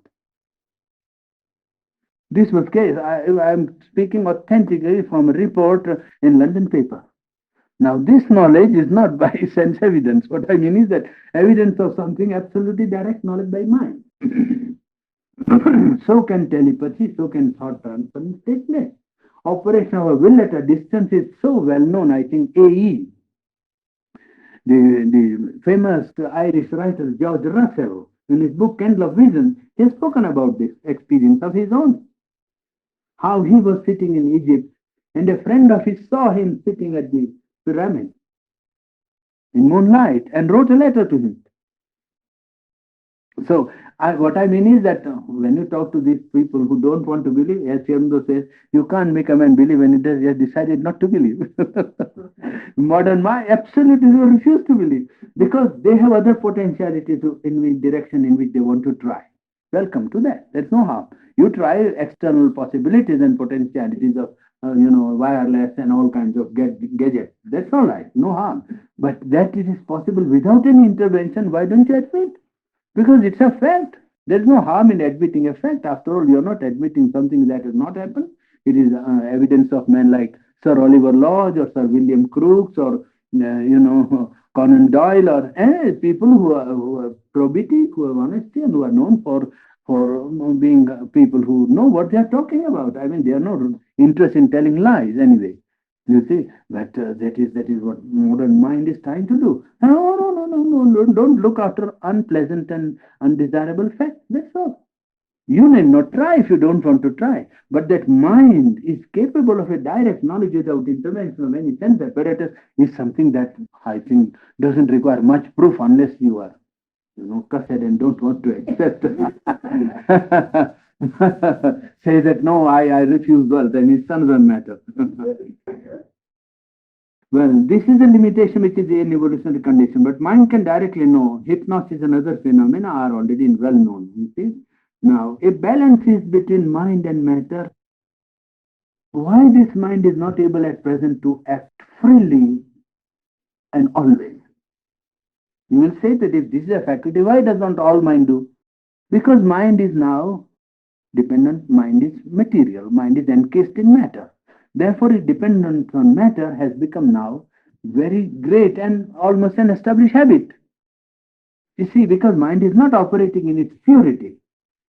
This was case. I am speaking authentically from a report in London paper. Now, this knowledge is not by sense evidence. What I mean is that evidence of something absolutely direct knowledge by mind. So can telepathy, so can thought transference take place. Operation of a will at a distance is so well known. I think AE, the famous Irish writer George Russell, in his book Candle of Vision, he has spoken about this experience of his own. How he was sitting in Egypt, and a friend of his saw him sitting at the pyramid in moonlight and wrote a letter to him. So, what I mean is that when you talk to these people who don't want to believe, as Yamdo says, you can't make a man believe when he has decided not to believe. Modern mind absolutely refuse to believe because they have other potentialities in which direction in which they want to try. Welcome to that. There's no harm. You try external possibilities and potentialities of wireless and all kinds of gadgets. That's all right. No harm. But that it is possible without any intervention, why don't you admit? Because it's a fact. There's no harm in admitting a fact. After all, you're not admitting something that has not happened. It is evidence of men like Sir Oliver Lodge or Sir William Crookes or, Conan Doyle or people who are probative, who have honesty and who are known for being people who know what they are talking about. I mean, they are not interested in telling lies anyway. You see, but that is what modern mind is trying to do. No, don't look after unpleasant and undesirable facts. That's all. You need not try if you don't want to try. But that mind is capable of a direct knowledge without intervention of any sense apparatus is something that I think doesn't require much proof unless you are, cussed and don't want to accept. Say that no, I refuse wealth, and it's another matter. Well, this is a limitation which is an evolutionary condition, but mind can directly know. Hypnosis and other phenomena are already well known. You see? Now, a balance is between mind and matter. Why this mind is not able at present to act freely and always? You will say that if this is a faculty, why does not all mind do? Because mind is now dependent, mind is material, mind is encased in matter. Therefore, its dependence on matter has become now very great and almost an established habit. You see, because mind is not operating in its purity.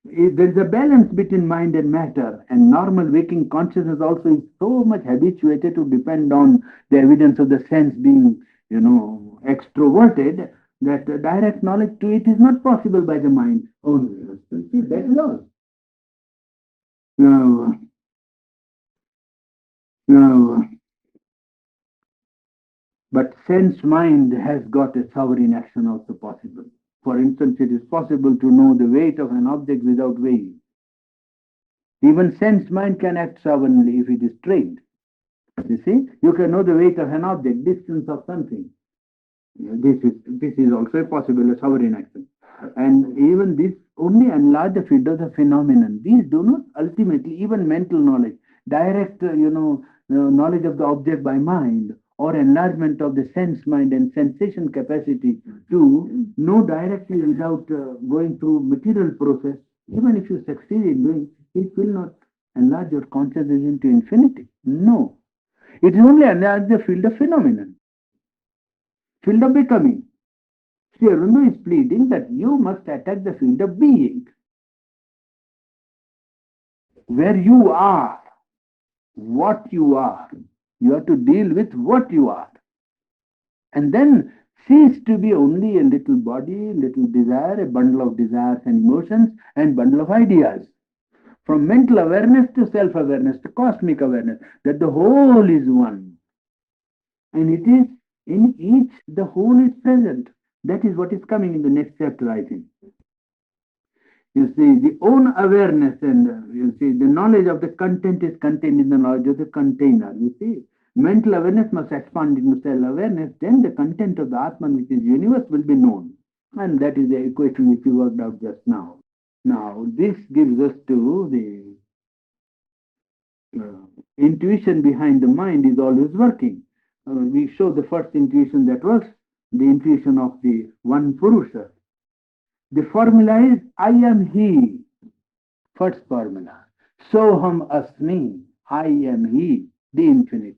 There is a balance between mind and matter, and normal waking consciousness also is so much habituated to depend on the evidence of the sense being, extroverted, that direct knowledge to it is not possible by the mind only. See, that is all. Now, now, but sense mind has got a sovereign action also possible. For instance, it is possible to know the weight of an object without weighing. Even sense mind can act sovereignly if it is trained. You see, you can know the weight of an object, distance of something. This is also a possible a sovereign action. And even this only enlarge the field of the phenomenon. These do not ultimately, even mental knowledge, direct, knowledge of the object by mind, or enlargement of the sense mind and sensation capacity to know directly without going through material process. Even if you succeed in doing, it will not enlarge your consciousness into infinity. No, it is only enlarge the field of phenomenon, field of becoming. Sri Aurobindo is pleading that you must attack the field of being, where you are, what you are. You have to deal with what you are. And then cease to be only a little body, little desire, a bundle of desires and emotions, and bundle of ideas. From mental awareness to self-awareness to cosmic awareness, that the whole is one. And it is in each, the whole is present. That is what is coming in the next chapter, I think. You see, the own awareness and you see, the knowledge of the content is contained in the knowledge of the container. You see, mental awareness must expand into self-awareness, then the content of the Atman, which is universe, will be known. And that is the equation which we worked out just now. Now, this gives us to the intuition behind the mind is always working. We show the first intuition, that was the intuition of the one Purusha. The formula is I am he. First formula. Soham asmi. I am he, the infinite,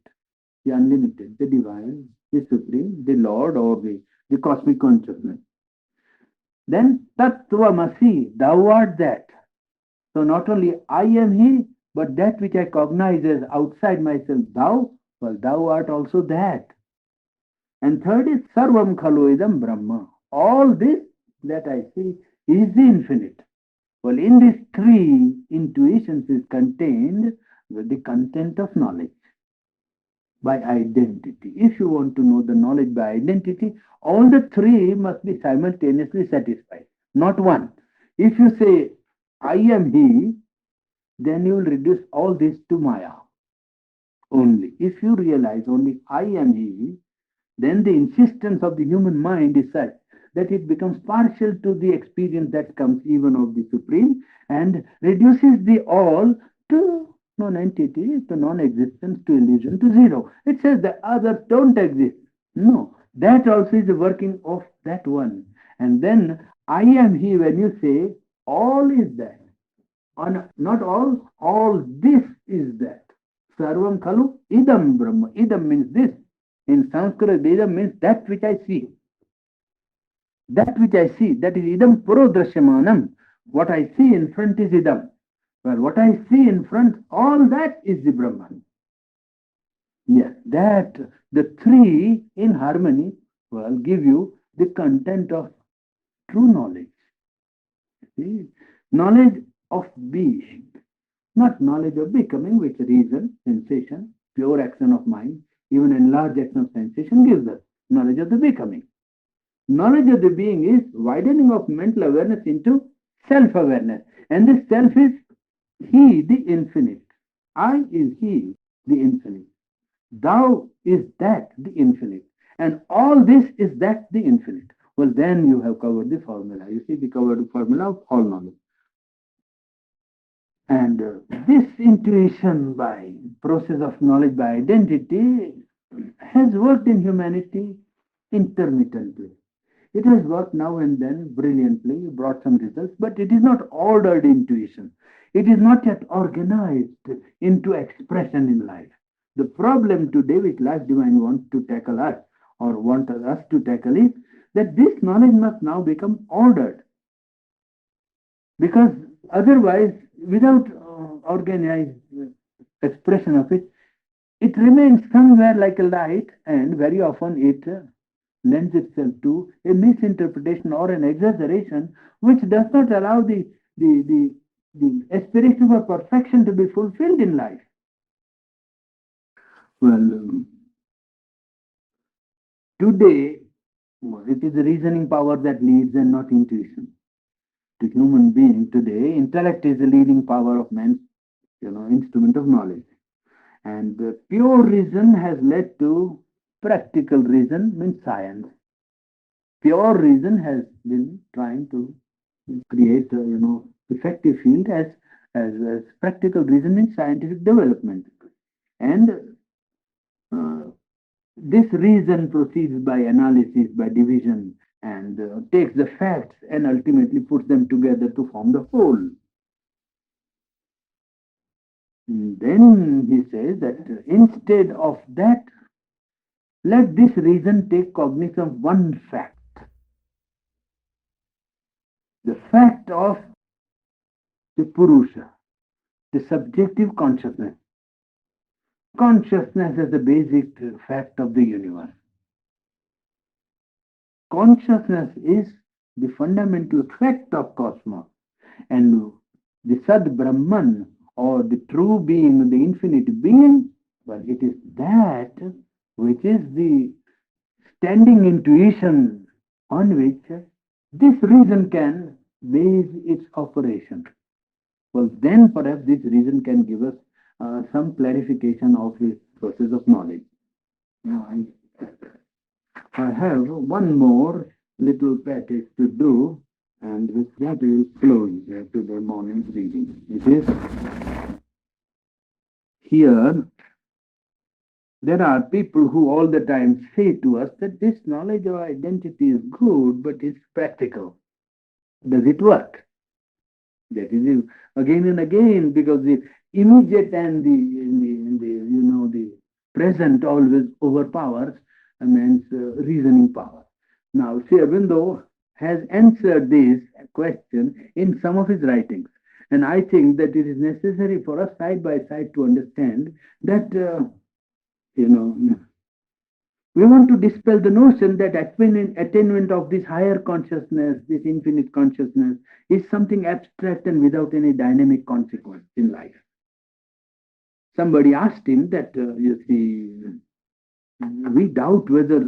the unlimited, the divine, the supreme, the Lord, or the cosmic consciousness. Then tattvamasi, thou art that. So not only I am he, but that which I cognize as outside myself, thou, well, thou art also that. And third is sarvam khalu idam brahma. All this that I see is the infinite. Well, in these three intuitions is contained the content of knowledge by identity. If you want to know the knowledge by identity, all the three must be simultaneously satisfied, not one. If you say, I am he, then you will reduce all this to Maya only. If you realize only I am he, then the insistence of the human mind is such that it becomes partial to the experience that comes even of the Supreme and reduces the all to non-entity, to non-existence, to illusion, to zero. It says the others don't exist. No, that also is the working of that one. And then I am he, when you say all is that. On, not all this is that. Sarvam khalu idam brahma. Idam means this. In Sanskrit, idam means that which I see. That which I see, that is idam purodrashyamanam. What I see in front is idam. Well, what I see in front, all that is the Brahman. Yes, that the three in harmony will give you the content of true knowledge. See? Knowledge of being, not knowledge of becoming, which reason, sensation, pure action of mind, even enlarged action of sensation gives us knowledge of the becoming. Knowledge of the being is widening of mental awareness into self-awareness. And this self is he, the infinite. I is he, the infinite. Thou is that the infinite. And all this is that the infinite. Well, then you have covered the formula. You see, we covered the formula of all knowledge. And this intuition by process of knowledge by identity has worked in humanity intermittently. It has worked now and then brilliantly, brought some results, but it is not ordered intuition. It is not yet organized into expression in life. The problem today which Life Divine wants to tackle us or want us to tackle is that this knowledge must now become ordered, because otherwise, without organized expression of it, it remains somewhere like a light, and very often it lends itself to a misinterpretation or an exaggeration which does not allow the, the, the aspiration for perfection to be fulfilled in life. Well, today, it is the reasoning power that leads and not intuition. To human being today, intellect is the leading power of man's instrument of knowledge. And pure reason has led to practical reason, means science. Pure reason has been trying to create effective field as practical reason in scientific development. And uh, this reason proceeds by analysis, by division, and takes the facts and ultimately puts them together to form the whole. And then he says that instead of that, let this reason take cognizance of one fact, the fact of the Purusha, the subjective consciousness. Consciousness is the basic fact of the universe. Consciousness is the fundamental fact of cosmos, and the Sad Brahman, or the true being, the infinite being, well, it is that which is the standing intuition on which this reason can base its operation. Well, then perhaps this reason can give us some clarification of this process of knowledge. Now, I have one more little passage to do, and with that we will close to the morning's reading. It is here, there are people who all the time say to us that this knowledge of identity is good, but it's practical. Does it work? That is again and again, because the immediate and the present always overpowers a man's reasoning power. Now, Sri Aurobindo has answered this question in some of his writings, and I think that it is necessary for us side by side to understand that you know we want to dispel the notion that attainment of this higher consciousness, this infinite consciousness, is something abstract and without any dynamic consequence in life. Somebody asked him that, you see, we doubt whether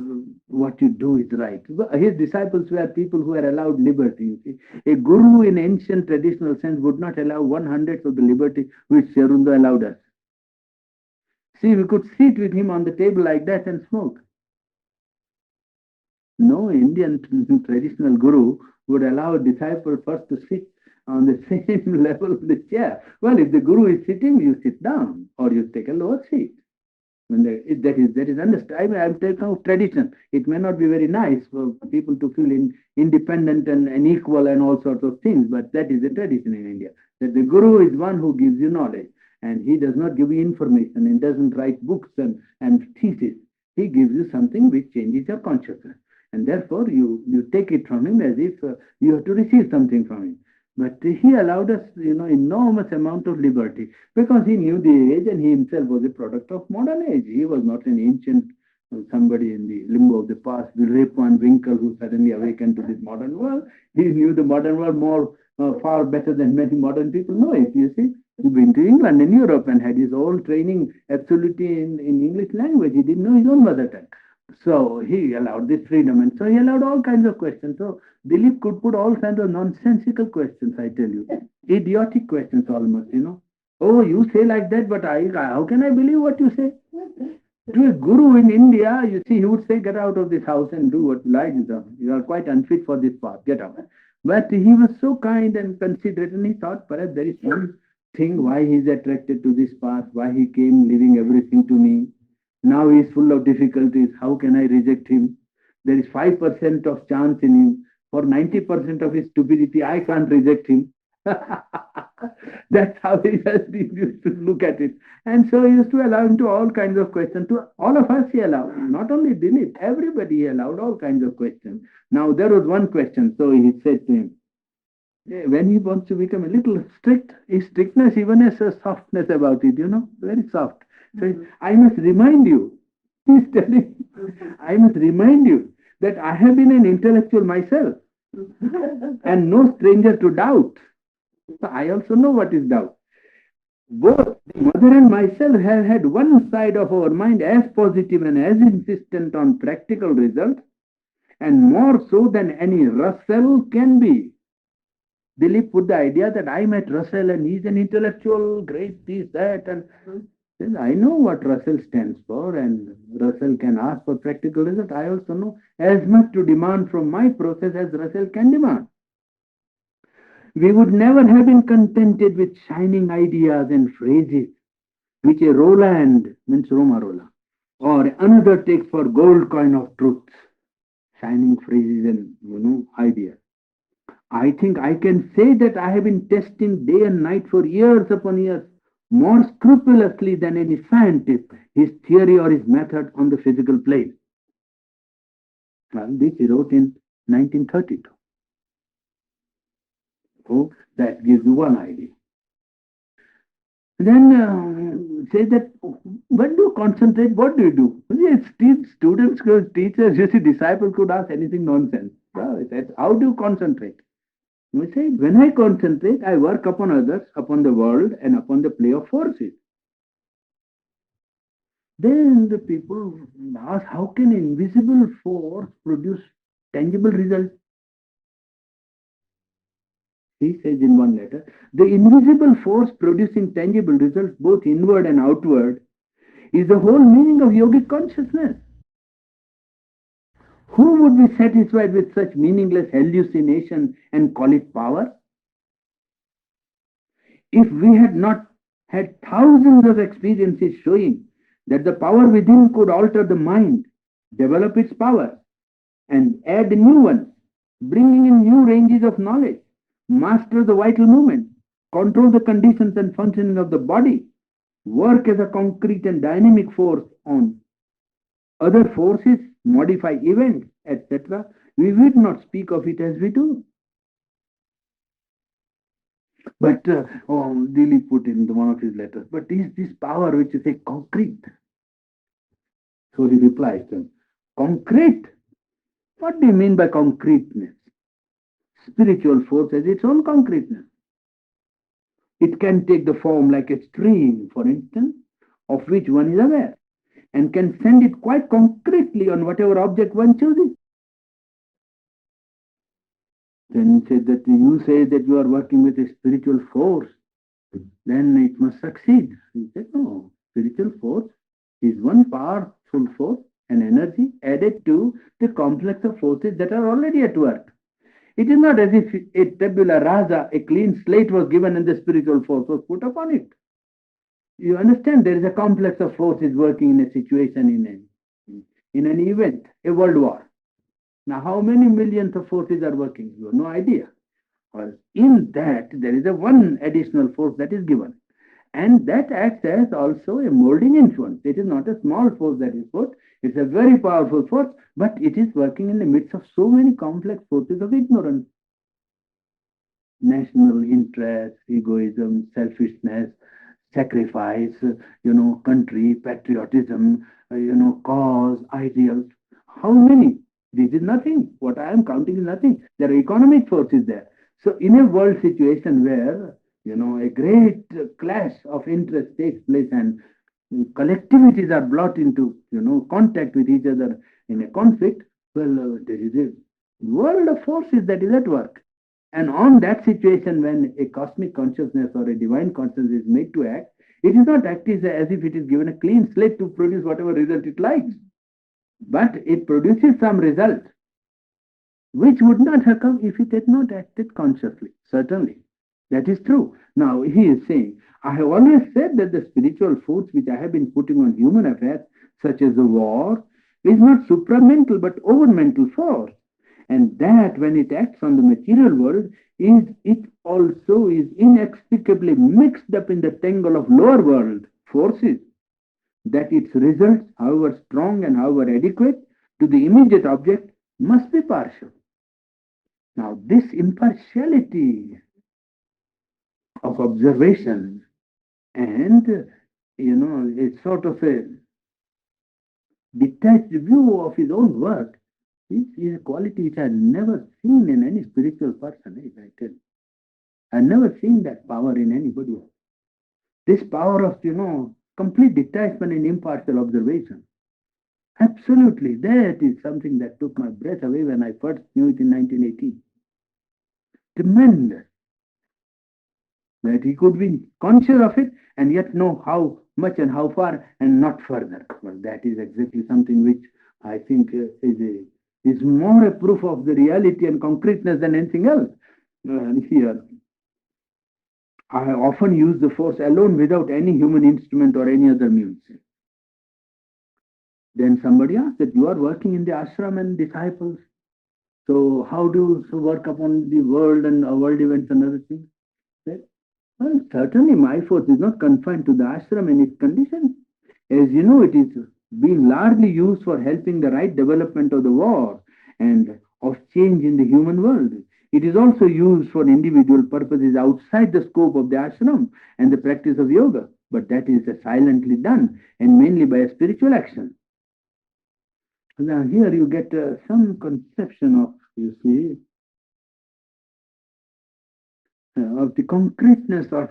what you do is right. His disciples were people who were allowed liberty. You see. A guru in ancient traditional sense would not allow 1/100th of the liberty which Sri Aurobindo allowed us. See, we could sit with him on the table like that and smoke. No Indian traditional guru would allow a disciple first to sit on the same level of the chair. Well, if the guru is sitting, you sit down or you take a lower seat. When that is understood. I mean, I'm taking out tradition. It may not be very nice for people to feel independent and equal and all sorts of things, but that is the tradition in India. That the guru is one who gives you knowledge, and he does not give you information and doesn't write books and thesis. He gives you something which changes your consciousness, and therefore you take it from him as if you have to receive something from him. But he allowed us, enormous amount of liberty because he knew the age and he himself was a product of modern age. He was not an ancient somebody in the limbo of the past, the Rip Van Winkle who suddenly awakened to this modern world. He knew the modern world more far better than many modern people know it. You see, he been to England and Europe and had his own training absolutely in English language. He didn't know his own mother tongue. So he allowed this freedom, and so he allowed all kinds of questions. So Dilip could put all kinds of nonsensical questions, I tell you, idiotic questions almost. Oh, you say like that, but how can I believe what you say? To a guru in India, you see, he would say, get out of this house and do what lies is on. You are quite unfit for this path, get out. But he was so kind and considerate, and he thought perhaps there is some thing why he is attracted to this path, why he came leaving everything to me. Now he is full of difficulties. How can I reject him? There is 5% of chance in him. For 90% of his stupidity, I can't reject him. That's how he used to look at it. And so he used to allow him to all kinds of questions. To all of us, he allowed. Not only Dilip, everybody he allowed all kinds of questions. Now, there was one question. So he said to him, when he wants to become a little strict, his strictness even has a softness about it, very soft. So I must remind you, he's telling, I must remind you that I have been an intellectual myself and no stranger to doubt. So I also know what is doubt. Both the mother and myself have had one side of our mind as positive and as insistent on practical results, and more so than any Russell can be. Dilip put the idea that I met Russell and he's an intellectual, great this, that, and says, I know what Russell stands for, and Russell can ask for practical result. I also know as much to demand from my process as Russell can demand. We would never have been contented with shining ideas and phrases which a Roland, means Roma Rola, or another takes for gold coin of truth, shining phrases and ideas. I think I can say that I have been testing day and night for years upon years, more scrupulously than any scientist, his theory or his method on the physical plane. Well, this he wrote in 1932. So that gives you one idea. Then say that when do you concentrate? What do you do? Students, teachers, you see, disciples could ask anything nonsense. Well, how do you concentrate? We say, when I concentrate, I work upon others, upon the world, and upon the play of forces. Then the people ask, how can invisible force produce tangible results? He says in one letter, the invisible force producing tangible results, both inward and outward, is the whole meaning of yogic consciousness. Who would be satisfied with such meaningless hallucination and call it power? If we had not had thousands of experiences showing that the power within could alter the mind, develop its power, and add new ones, bringing in new ranges of knowledge, master the vital movement, control the conditions and functioning of the body, work as a concrete and dynamic force on other forces, modify events, etc., we would not speak of it as we do. But Dilip put in one of his letters, but is this power which is a concrete? So he replies to him, concrete? What do you mean by concreteness? Spiritual force has its own concreteness. It can take the form like a stream, for instance, of which one is aware, and can send it quite concretely on whatever object one chooses. Then he said that you say that you are working with a spiritual force, then it must succeed. He said, no, spiritual force is one powerful force, an energy added to the complex of forces that are already at work. It is not as if a tabula rasa, a clean slate was given and the spiritual force was put upon it. You understand, there is a complex of forces working in a situation, in an event, a world war. Now, how many millions of forces are working? You have no idea. Well, in that, there is a one additional force that is given. And that acts as also a molding influence. It is not a small force that is put. It's a very powerful force, but it is working in the midst of so many complex forces of ignorance. National interest, egoism, selfishness, sacrifice, country, patriotism, cause, ideals. How many? This is nothing. What I am counting is nothing. There are economic forces there. So in a world situation where, a great clash of interest takes place and collectivities are brought into, contact with each other in a conflict, well, there is a world of forces that is at work. And on that situation, when a cosmic consciousness or a divine consciousness is made to act, It is not acting as if it is given a clean slate to produce whatever result it likes, but it produces some result which would not have come if it had not acted consciously. Certainly, that is true. Now, he is saying, I have always said that the spiritual force which I have been putting on human affairs, such as the war, is not supramental but overmental force. And that when it acts on the material world, it also is inextricably mixed up in the tangle of lower world forces, that its results, however strong and however adequate to the immediate object, must be partial. Now, this impartiality of observation and, a sort of a detached view of his own work is a quality which I have never seen in any spiritual person, I tell you. I have never seen that power in anybody else. This power of, complete detachment and impartial observation. Absolutely, that is something that took my breath away when I first knew it in 1918. Tremendous. That he could be conscious of it and yet know how much and how far and not further. Well, that is exactly something which I think is more a proof of the reality and concreteness than anything else. Here, I often use the force alone without any human instrument or any other means. Then somebody asked that you are working in the ashram and disciples. So how do you work upon the world and world events and other things? Well, certainly my force is not confined to the ashram and its conditions. As you know, it is being largely used for helping the right development of the war and of change in the human world. It is also used for individual purposes outside the scope of the ashram and the practice of yoga, but that is silently done and mainly by a spiritual action. Now, here you get some conception of, you see, of the concreteness of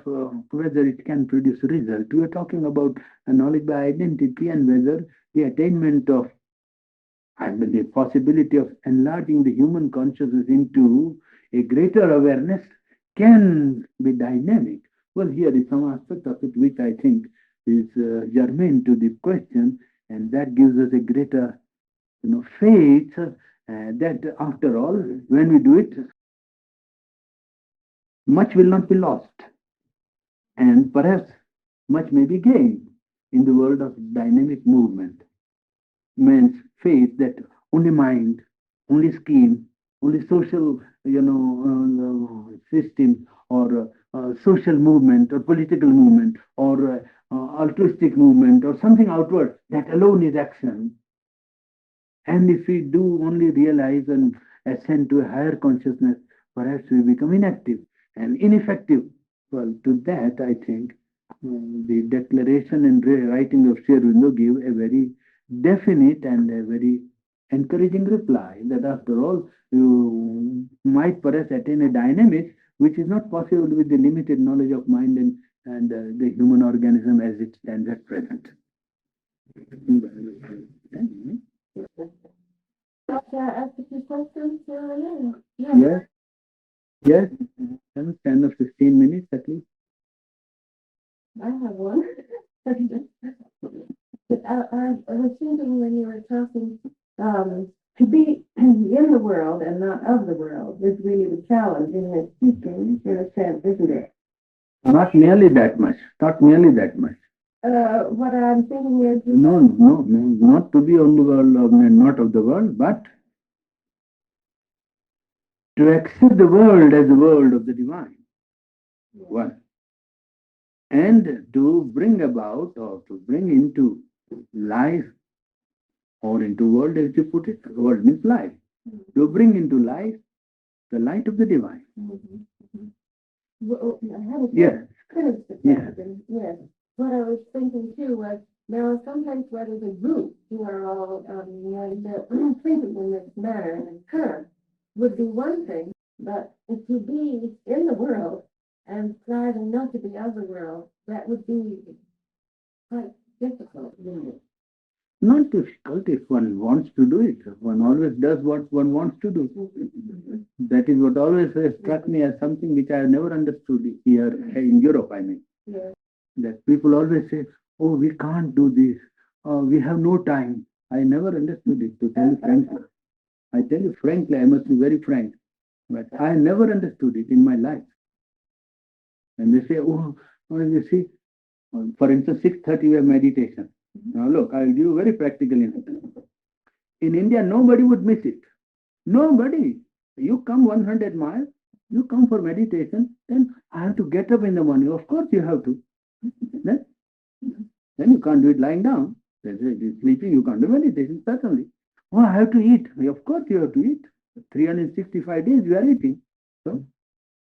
whether it can produce result. We are talking about a knowledge by identity and whether the attainment of and the possibility of enlarging the human consciousness into a greater awareness can be dynamic. Well, here is some aspect of it which I think is germane to the question, and that gives us a greater, faith that after all, when we do it, much will not be lost, and perhaps much may be gained in the world of dynamic movement. Man's faith that only mind, only scheme, only social, system or social movement or political movement or altruistic movement or something outward, that alone is action. And if we do only realize and ascend to a higher consciousness, perhaps we become inactive and ineffective. Well, to that, I think the declaration and writing of Sri Aurobindo give a very definite and a very encouraging reply that after all, you might perhaps attain a dynamic which is not possible with the limited knowledge of mind and the human organism as it stands at present. Ask a few questions? Yes, yes, 10 or 15 minutes at least. I have one. But I was thinking when you were talking, to be in the world and not of the world is really the challenge in your teaching, in a sense, isn't it? Not nearly that much. Not nearly that much. What I'm thinking is... No, not to be on the world or not of the world, but to accept the world as the world of the divine. One. And to bring about or to bring into life or into world as you put it, world means life. To bring into life the light of the divine. Well, I had a Yes. Yes. Yes. What I was thinking too was there are sometimes where there's a group who are all treated in this manner and in turn would be one thing, but if you be in the world and striving not to be of the world, that would be quite difficult, wouldn't it? Not difficult if one wants to do it. One always does what one wants to do. That is what always struck me as something which I have never understood here in Europe, I mean. Yes. That people always say, oh, we can't do this. We have no time. I never understood it, to tell you frankly. I tell you frankly, I must be very frank, but I never understood it in my life. And they say, oh, you see, for instance, 6:30 we have meditation. Now look, I'll give you very practical instance. In India, nobody would miss it. Nobody. You come 100 miles, you come for meditation, then I have to get up in the morning. Of course you have to. Then, then you can't do it lying down. Then sleeping, you can't do meditation, certainly. Oh, I have to eat. Of course you have to eat. 365 days you are eating. So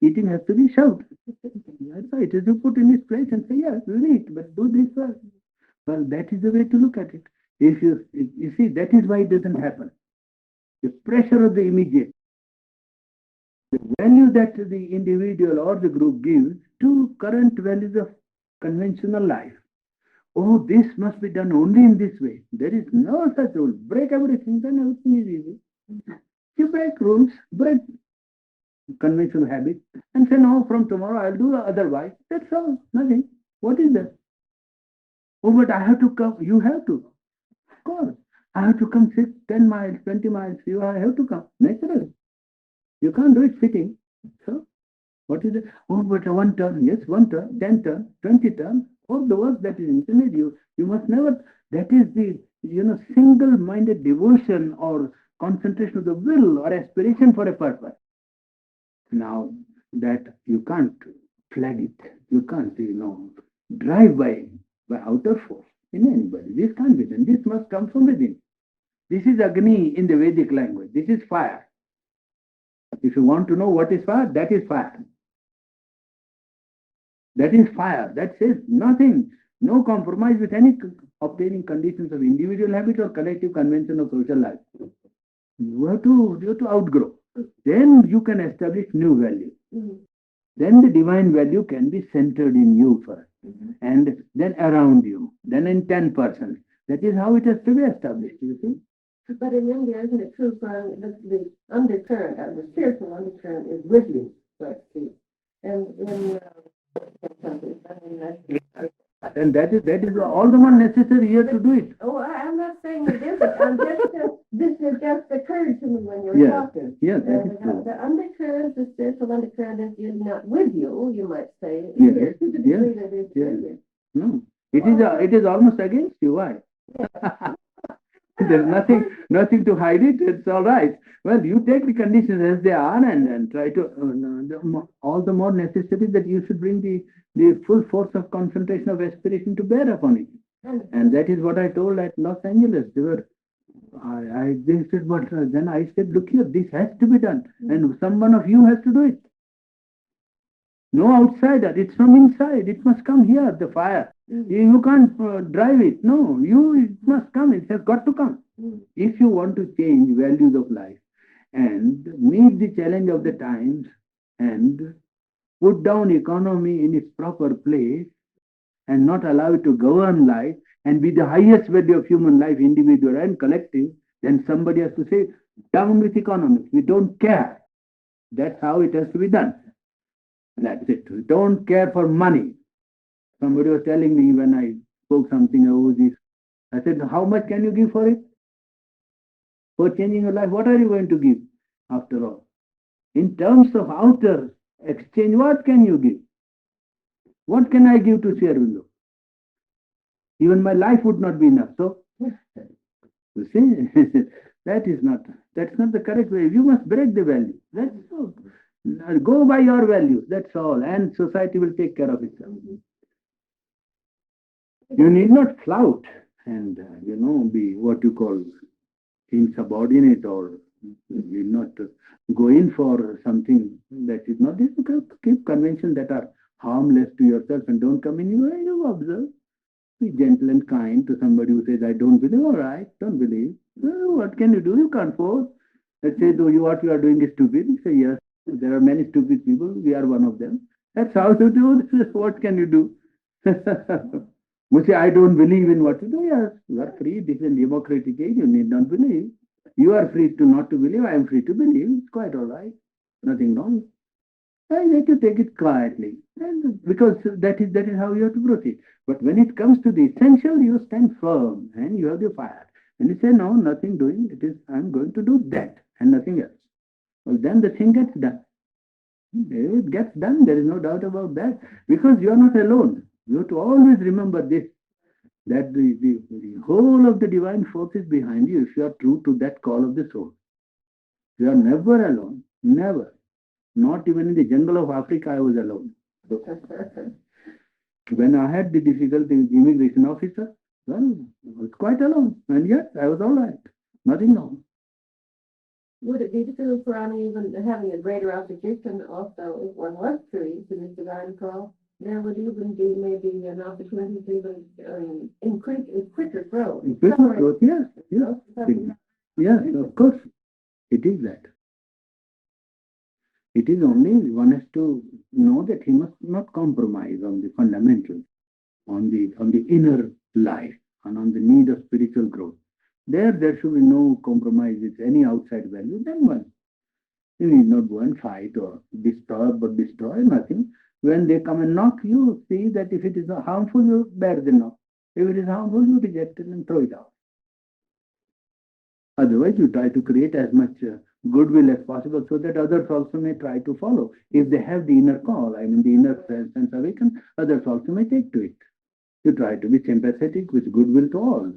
eating has to be shoved. That's why it is you put in its place and say, yes, we'll eat, but do this first. Well, that is the way to look at it. If you see, that is why it doesn't happen. The pressure of the immediate, the value that the individual or the group gives to current values of conventional life. Oh, this must be done only in this way. There is no such rule. Break everything, then everything is easy. You break rules, break conventional habits, and say, no, from tomorrow I'll do otherwise. That's all, nothing. What is that? Oh, but I have to come. You have to. Of course. I have to come 10 miles, 20 miles. You have to come. Naturally. You can't do it sitting. So, what is it? Oh, but one turn. Yes, one turn, 10 turn, 20 turn. All the work that is intended you must never, that is the, single-minded devotion or concentration of the will or aspiration for a purpose. Now, that you can't flag it. You can't, drive by outer force in anybody. This can't be done. This must come from within. This is Agni in the Vedic language. This is fire. If you want to know what is fire, that is fire. That is fire. That says nothing. No compromise with any obtaining conditions of individual habit or collective convention of social life. You have to outgrow. Then you can establish new value. Then the divine value can be centered in you first, and then around you, then in 10%. That is how it has to be established, you see. But in India, isn't it true, Brian, that the undercurrent, the spiritual undercurrent is with you, so to speak. And in countries, and that is all the more necessary here to do it. Oh, I'm not saying it isn't. I'm just this has just occurred to me when you were Yes, talking. yes, that is true. The undercurrent, the spiritual undercurrent is not with you, you might say. Yes, It is to the yes, degree that it's yes. with you. No, it is almost against you. Why? There's nothing to hide it. It's all right. Well, you take the conditions as they are and try to, all the more necessary that you should bring the full force of concentration of aspiration to bear upon it. And that is what I told at Los Angeles. They said, but then I said, look here, this has to be done. And someone of you has to do it. No outsider. It's from inside. It must come here, the fire. You can't drive it. No, it must come. It has got to come. If you want to change values of life and meet the challenge of the times and put down economy in its proper place and not allow it to govern life and be the highest value of human life, individual and collective, then somebody has to say, down with economics. We don't care. That's how it has to be done. That's it. We don't care for money. Somebody was telling me when I spoke something about this. I said, how much can you give for it? For changing your life, what are you going to give after all? In terms of outer exchange, what can you give? What can I give to Sherwindo? Even my life would not be enough. So, you see, that's not the correct way. You must break the value. That's all. Go by your values. That's all. And society will take care of itself. You need not flout and, be what you call insubordinate or you need not go in for something that is not. Keep conventions that are harmless to yourself and don't come in. You observe. Be gentle and kind to somebody who says, I don't believe. All right, don't believe. What can you do? You can't force. Let's say, what you are doing is stupid. You say, yes, there are many stupid people. We are one of them. That's how you do this. What can you do? You say, I don't believe in what you do. Yes, you are free. This is a democratic age. You need not believe. You are free to not to believe. I am free to believe. It's quite all right. Nothing wrong. I need to take it quietly, and because that is how you have to proceed. But when it comes to the essential, you stand firm and you have the fire. And you say, no, nothing doing. It is I'm going to do that and nothing else. Well, then the thing gets done. It gets done. There is no doubt about that because you are not alone. You have to always remember this that the whole of the divine force is behind you if you are true to that call of the soul. You are never alone. Never. Not even in the jungle of Africa, I was alone. So when I had the difficulty with the immigration officer, well, I was quite alone. And yet I was all right. Nothing wrong. Would it be true, Purani, even having a greater opposition also, if one was true to this divine call, there would even be maybe an opportunity to even increase quicker growth? Quicker growth, yes. Yes. Yes, of course. It is that. It is only one has to know that he must not compromise on the fundamentals, on the inner life, and on the need of spiritual growth. There should be no compromise with any outside value. Then one, you need not go and fight or disturb or destroy nothing. When they come and knock, you see that if it is harmful, you bear the knock. If it is harmful, you reject it and throw it out. Otherwise, you try to create as much goodwill as possible so that others also may try to follow. If they have the inner call, I mean the inner sense awakened, others also may take to it. You try to be sympathetic with goodwill to all.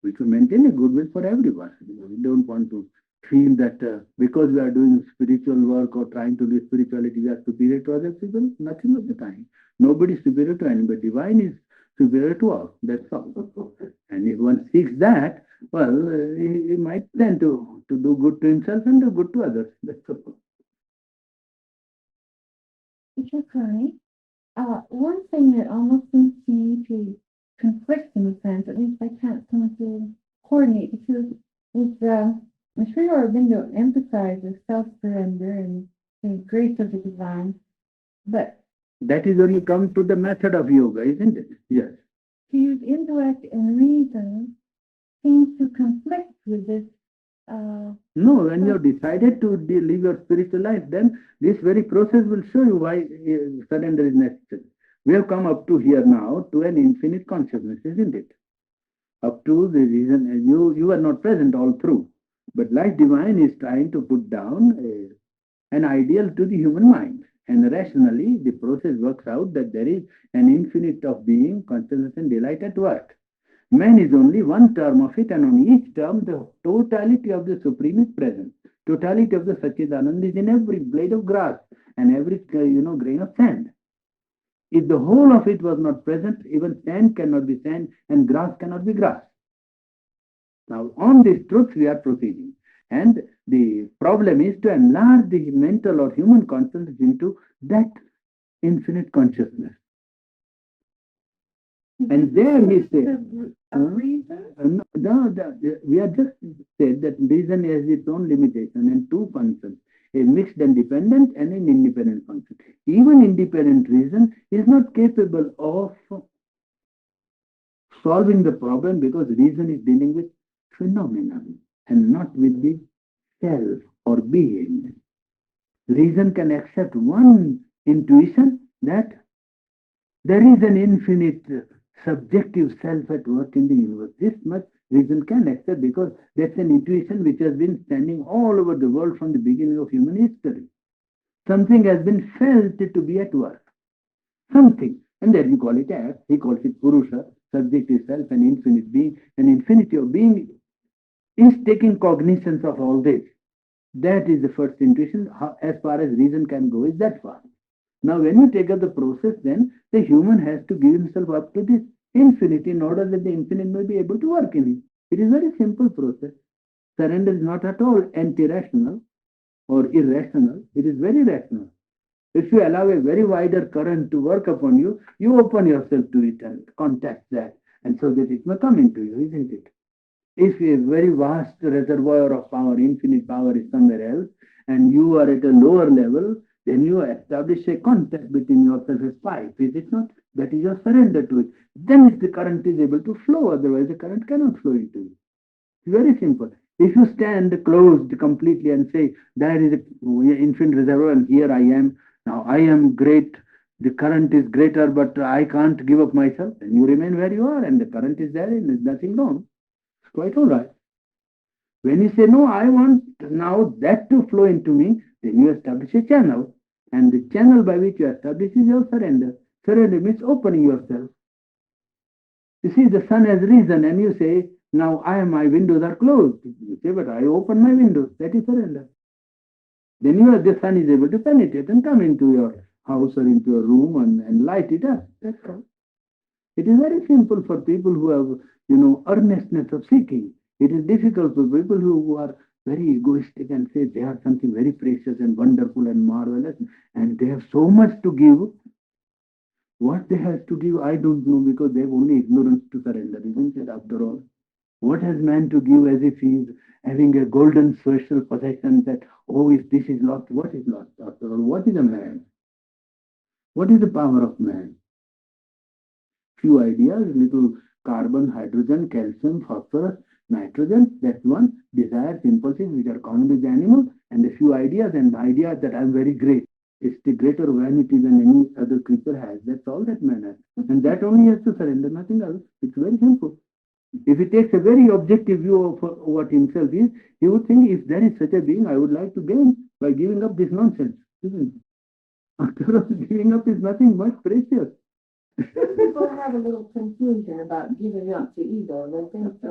We should maintain a goodwill for everyone. We don't want to feel that because we are doing spiritual work or trying to do spirituality, we are superior to other people. Nothing of the kind. Nobody is superior to anybody. Divine is superior to all. That's all. And if one seeks that, well, he might plan to do good to himself and do good to others. That's all. Teacher Curry, one thing that almost seems to me to conflict in a sense, at least I can't seem to coordinate the two, is Sri Aurobindo emphasizes self-surrender and the grace of the divine, but That is when you come to the method of yoga, isn't it? Yes. to use intellect and reason seems to conflict with this. No, when you have decided to live your spiritual life, then this very process will show you why surrender is necessary. We have come up to here now to an infinite consciousness, isn't it? Up to the reason, and you are not present all through. But life divine is trying to put down an ideal to the human mind. And rationally, the process works out that there is an infinite of being, consciousness, and delight at work. Man is only one term of it, and on each term, the totality of the Supreme is present. Totality of the Satchidanand is in every blade of grass and every grain of sand. If the whole of it was not present, even sand cannot be sand and grass cannot be grass. Now, on this truth, we are proceeding. And the problem is to enlarge the mental or human consciousness into that infinite consciousness. And there he says, we have just said that reason has its own limitation and two functions, a mixed and dependent and an independent function. Even independent reason is not capable of solving the problem because reason is dealing with phenomenon and not with the self or being. Reason can accept one intuition that there is an infinite subjective self at work in the universe. This much reason can accept because that's an intuition which has been standing all over the world from the beginning of human history. Something has been felt to be at work. Something. And there you call it as, he calls it Purusha, subjective self, and infinite being. And infinity of being is taking cognizance of all this. That is the first intuition. As far as reason can go, is that far. Now, when you take up the process, then the human has to give himself up to this infinity in order that the infinite may be able to work in him. It is a very simple process. Surrender is not at all anti-rational or irrational. It is very rational. If you allow a very wider current to work upon you, you open yourself to it and contact that, and so that it may come into you, isn't it? If a very vast reservoir of power, infinite power is somewhere else, and you are at a lower level, then you establish a contact between yourself as pipe, is it not? That is your surrender to it. Then if the current is able to flow, otherwise the current cannot flow into you. It's very simple. If you stand closed completely and say, there is an infinite reservoir and here I am, now I am great, the current is greater, but I can't give up myself, then you remain where you are and the current is there and there's nothing wrong. It's quite all right. When you say, no, I want now that to flow into me, then you establish a channel. And the channel by which you establish is your surrender. Surrender means opening yourself. You see, the sun has risen, and you say, now my windows are closed. You say, but I open my windows. That is surrender. Then the sun is able to penetrate and come into your house or into your room and light it up. That's all. It is very simple for people who have, earnestness of seeking. It is difficult for people who are very egoistic and say they are something very precious and wonderful and marvelous, and they have so much to give. What they have to give, I don't know, because they have only ignorance to surrender, isn't it, after all? What has man to give as if he is having a golden social possession that, oh, if this is lost, what is lost after all? What is a man? What is the power of man? Few ideas, little carbon, hydrogen, calcium, phosphorus, nitrogen, that's one, desires, impulses, which are common with the animal, and a few ideas, and the idea that I'm very great. It's the greater vanity than any other creature has. That's all that man has. And that only has to surrender, nothing else. It's very simple. If he takes a very objective view of what himself is, he would think, if there is such a being, I would like to gain by giving up this nonsense. Isn't it? After all, giving up is nothing much precious. People have a little confusion about giving up the ego. They think,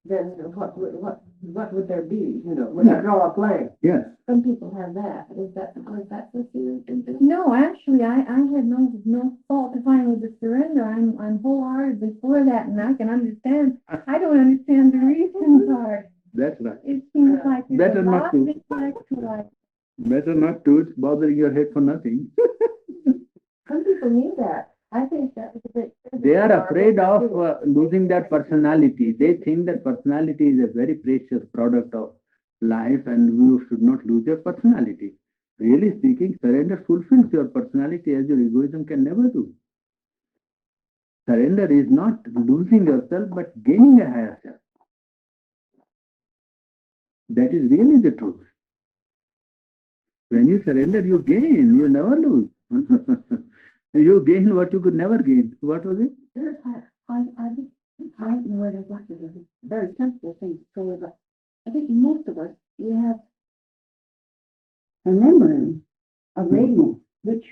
then what would there be? When you draw a blank. Yes. Some people have that. Is that what you think? No, actually, I had no fault to find with the surrender. I'm wholeheartedly for that, and I can understand. I don't understand the reason part. That's right. It seems like there's Better a not lot to. of intellectual. Better not to. It's bothering your head for nothing. Some people need that. I think that was a bit. They are afraid of losing their personality. They think that personality is a very precious product of life and you should not lose your personality. Really speaking, surrender fulfills your personality as your egoism can never do. Surrender is not losing yourself but gaining a higher self. That is really the truth. When you surrender, you gain, you never lose. You gain what you could never gain. What was it? I don't know where what it is. Very sensible thing to say, but I think most of us, we have a memory of radio, which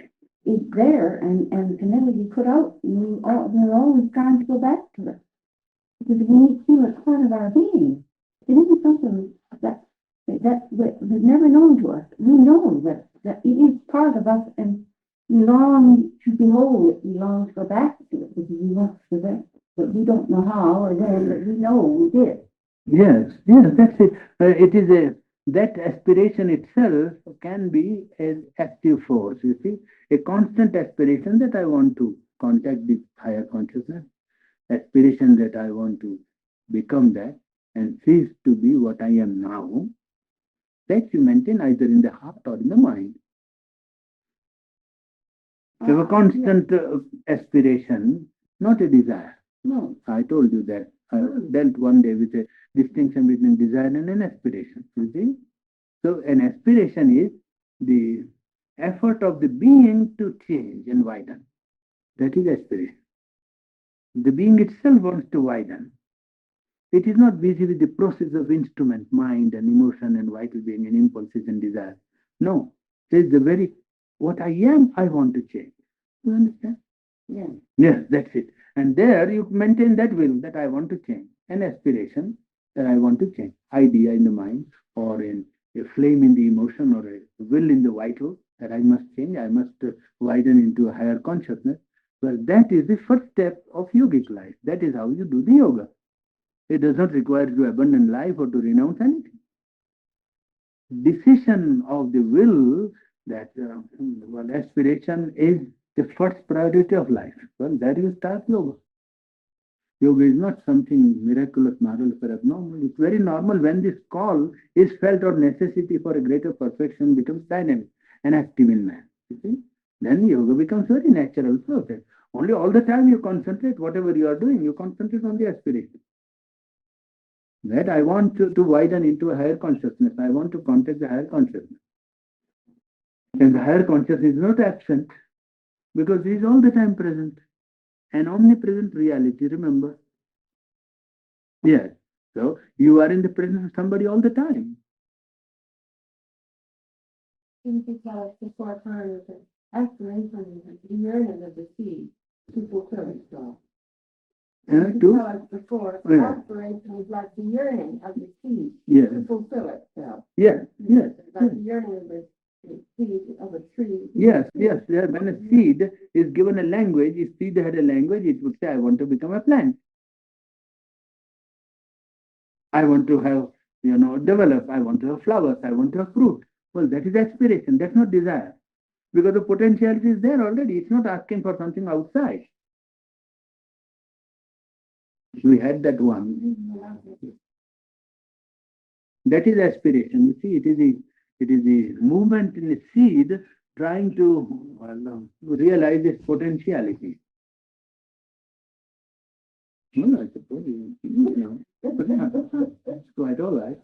is there and can never be put out. We're always trying to go back to it. Because we feel it's part of our being. It isn't something that's never known to us. We know that it is part of us and we long to behold it. We long to go back to it because we want to that. But we don't know how or when, but we know we did. Yes, that's it. It is that aspiration itself can be an active force. You see, a constant aspiration that I want to contact this higher consciousness, aspiration that I want to become that and cease to be what I am now. That you maintain either in the heart or in the mind. You have a constant aspiration, not a desire. No. I told you that. I dealt one day with a distinction between desire and an aspiration. You see? So an aspiration is the effort of the being to change and widen. That is aspiration. The being itself wants to widen. It is not busy with the process of instrument, mind and emotion and vital being and impulses and desire. No. It is the very, what I am, I want to change. You understand? Yeah. Yes, that's it. And there you maintain that will that I want to change, an aspiration that I want to change, idea in the mind or in a flame in the emotion or a will in the vital that I must change, I must widen into a higher consciousness. Well, that is the first step of yogic life. That is how you do the yoga. It does not require to abandon life or to renounce anything. Decision of the will that aspiration is the first priority of life. Well, there you start yoga. Yoga is not something miraculous, marvelous, or abnormal. It's very normal when this call is felt or necessity for a greater perfection becomes dynamic and active in man. You see? Then yoga becomes very natural process. Only all the time you concentrate, whatever you are doing, you concentrate on the aspiration. That I want to widen into a higher consciousness. I want to contact the higher consciousness. And the higher consciousness is not absent because he is all the time present. An omnipresent reality, remember? Yes. So you are in the presence of somebody all the time. Didn't you tell us before time that aspiration is the yearning of the seed to fulfill itself? Didn't you tell us before Yeah. aspiration is like the yearning of the seed Yes. to fulfill itself? Yes. Yes. Like the yearning of the seed of a tree. Yes. Yes. Yes. When a seed is given a language, if seed had a language, it would say, I want to become a plant. I want to have, develop. I want to have flowers. I want to have fruit. Well, that is aspiration. That's not desire. Because the potentiality is there already. It's not asking for something outside. We had that one. That is aspiration. You see, it is the movement in the seed trying to realize its potentiality. Well, I suppose but yeah, that's quite all right.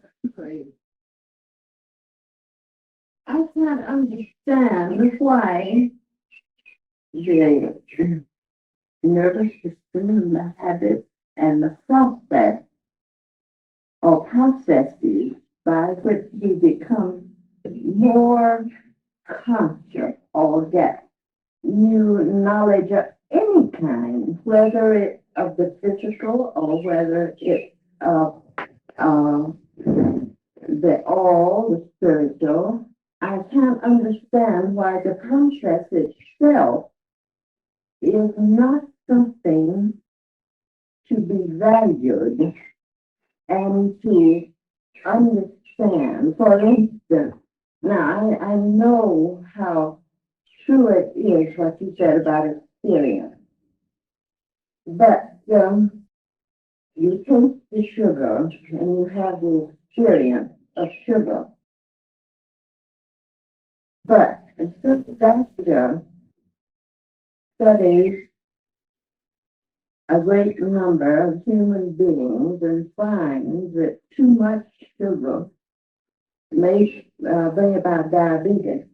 I can't understand why the nervous system and the habits and the process or processes by which we become more conscious or get new knowledge of any kind, whether it's of the physical or whether it's of the all, the spiritual. I can't understand why the process itself is not something to be valued and to understand. For instance, now I know how true it is what you said about experience, but you taste the sugar and you have the experience of sugar. But since doctor studies a great number of human beings and finds that too much sugar may bring about diabetes,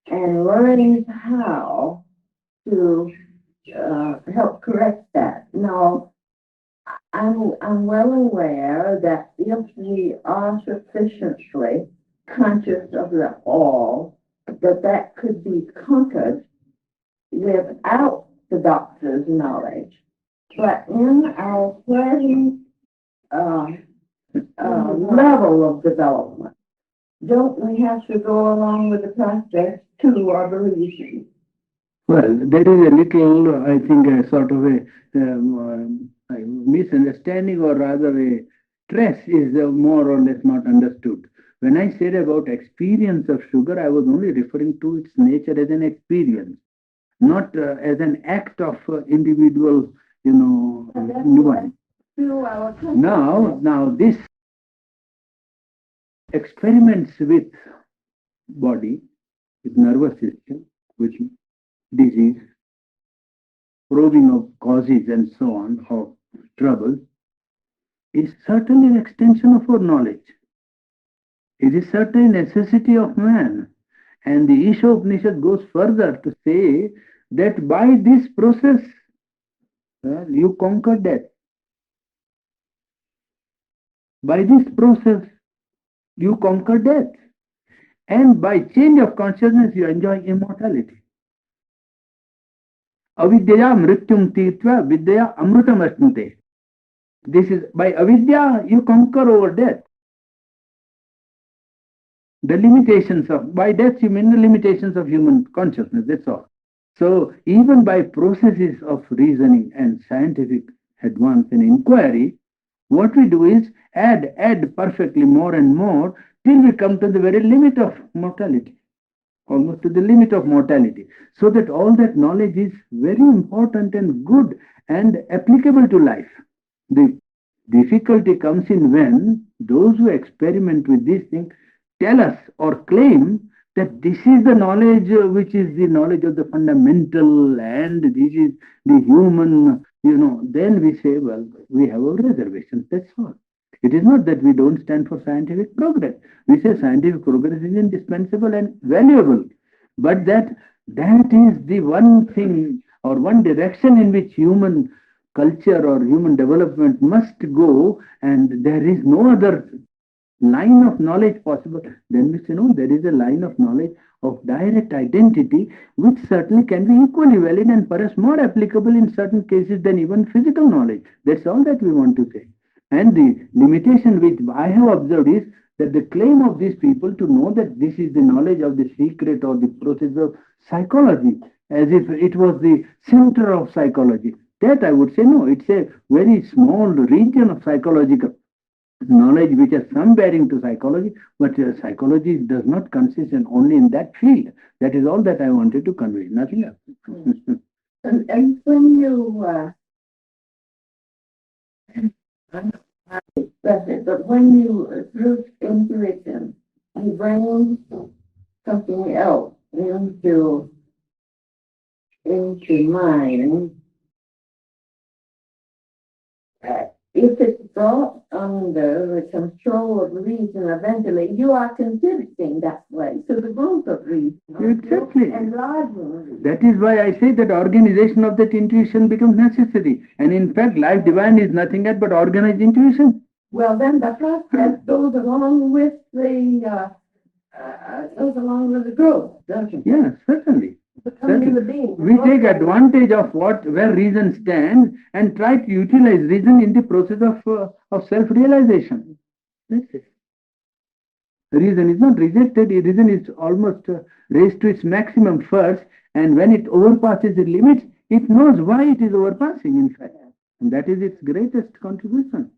and learning how to help correct that. Now, I'm well aware that if we are sufficiently conscious of the all, that could be conquered without the doctor's knowledge. But in our present uh, level of development, don't we have to go along with the process to our beliefs? Well, there is a little, I think, a sort of a misunderstanding, or rather a stress is more or less not understood. When I said about experience of sugar, I was only referring to its nature as an experience, not as an act of individual, nuance. Now, this experiments with body, with nervous system, with disease, probing of causes and so on, of trouble, is certainly an extension of our knowledge. It is certainly a necessity of man. And the Isha Upanishad goes further to say that by this process, you conquer death. By this process, you conquer death. And by change of consciousness, you enjoy immortality. Avidyaya mrityum tirtva vidyaya amrutam asnute. This is by avidya, you conquer over death. The limitations of, by death you mean the limitations of human consciousness, that's all. So even by processes of reasoning and scientific advance and inquiry, what we do is add perfectly more and more till we come to the very limit of mortality, almost to the limit of mortality. So that all that knowledge is very important and good and applicable to life. The difficulty comes in when those who experiment with these things tell us or claim that this is the knowledge which is the knowledge of the fundamental and this is the human, then we say, well, we have our reservations, that's all. It is not that we don't stand for scientific progress. We say scientific progress is indispensable and valuable, but that is the one thing or one direction in which human culture or human development must go, and there is no other line of knowledge possible. Then we say, no, there is a line of knowledge of direct identity, which certainly can be equally valid and perhaps more applicable in certain cases than even physical knowledge. That's all that we want to say. And the limitation which I have observed is that the claim of these people to know that this is the knowledge of the secret or the process of psychology, as if it was the center of psychology. That I would say, no, it's a very small region of psychological knowledge which has some bearing to psychology, but psychology does not consist in only in that field. That is all that I wanted to convey, nothing else. And when you, express it, but when you through intuition, you bring something else into mind. If it's brought under the control of reason, eventually you are contributing that way to the growth of reason. Exactly. Enlarging reason. That is why I say that organization of that intuition becomes necessary. And in fact, life divine is nothing else but organized intuition. Well, then the process goes along with the growth, doesn't it? Yes, certainly. Becoming the being. We take advantage of where reason stands and try to utilize reason in the process of self-realization. That's it. Reason is not rejected. Reason is almost raised to its maximum first, and when it overpasses the limits, it knows why it is overpassing, in fact. And that is its greatest contribution.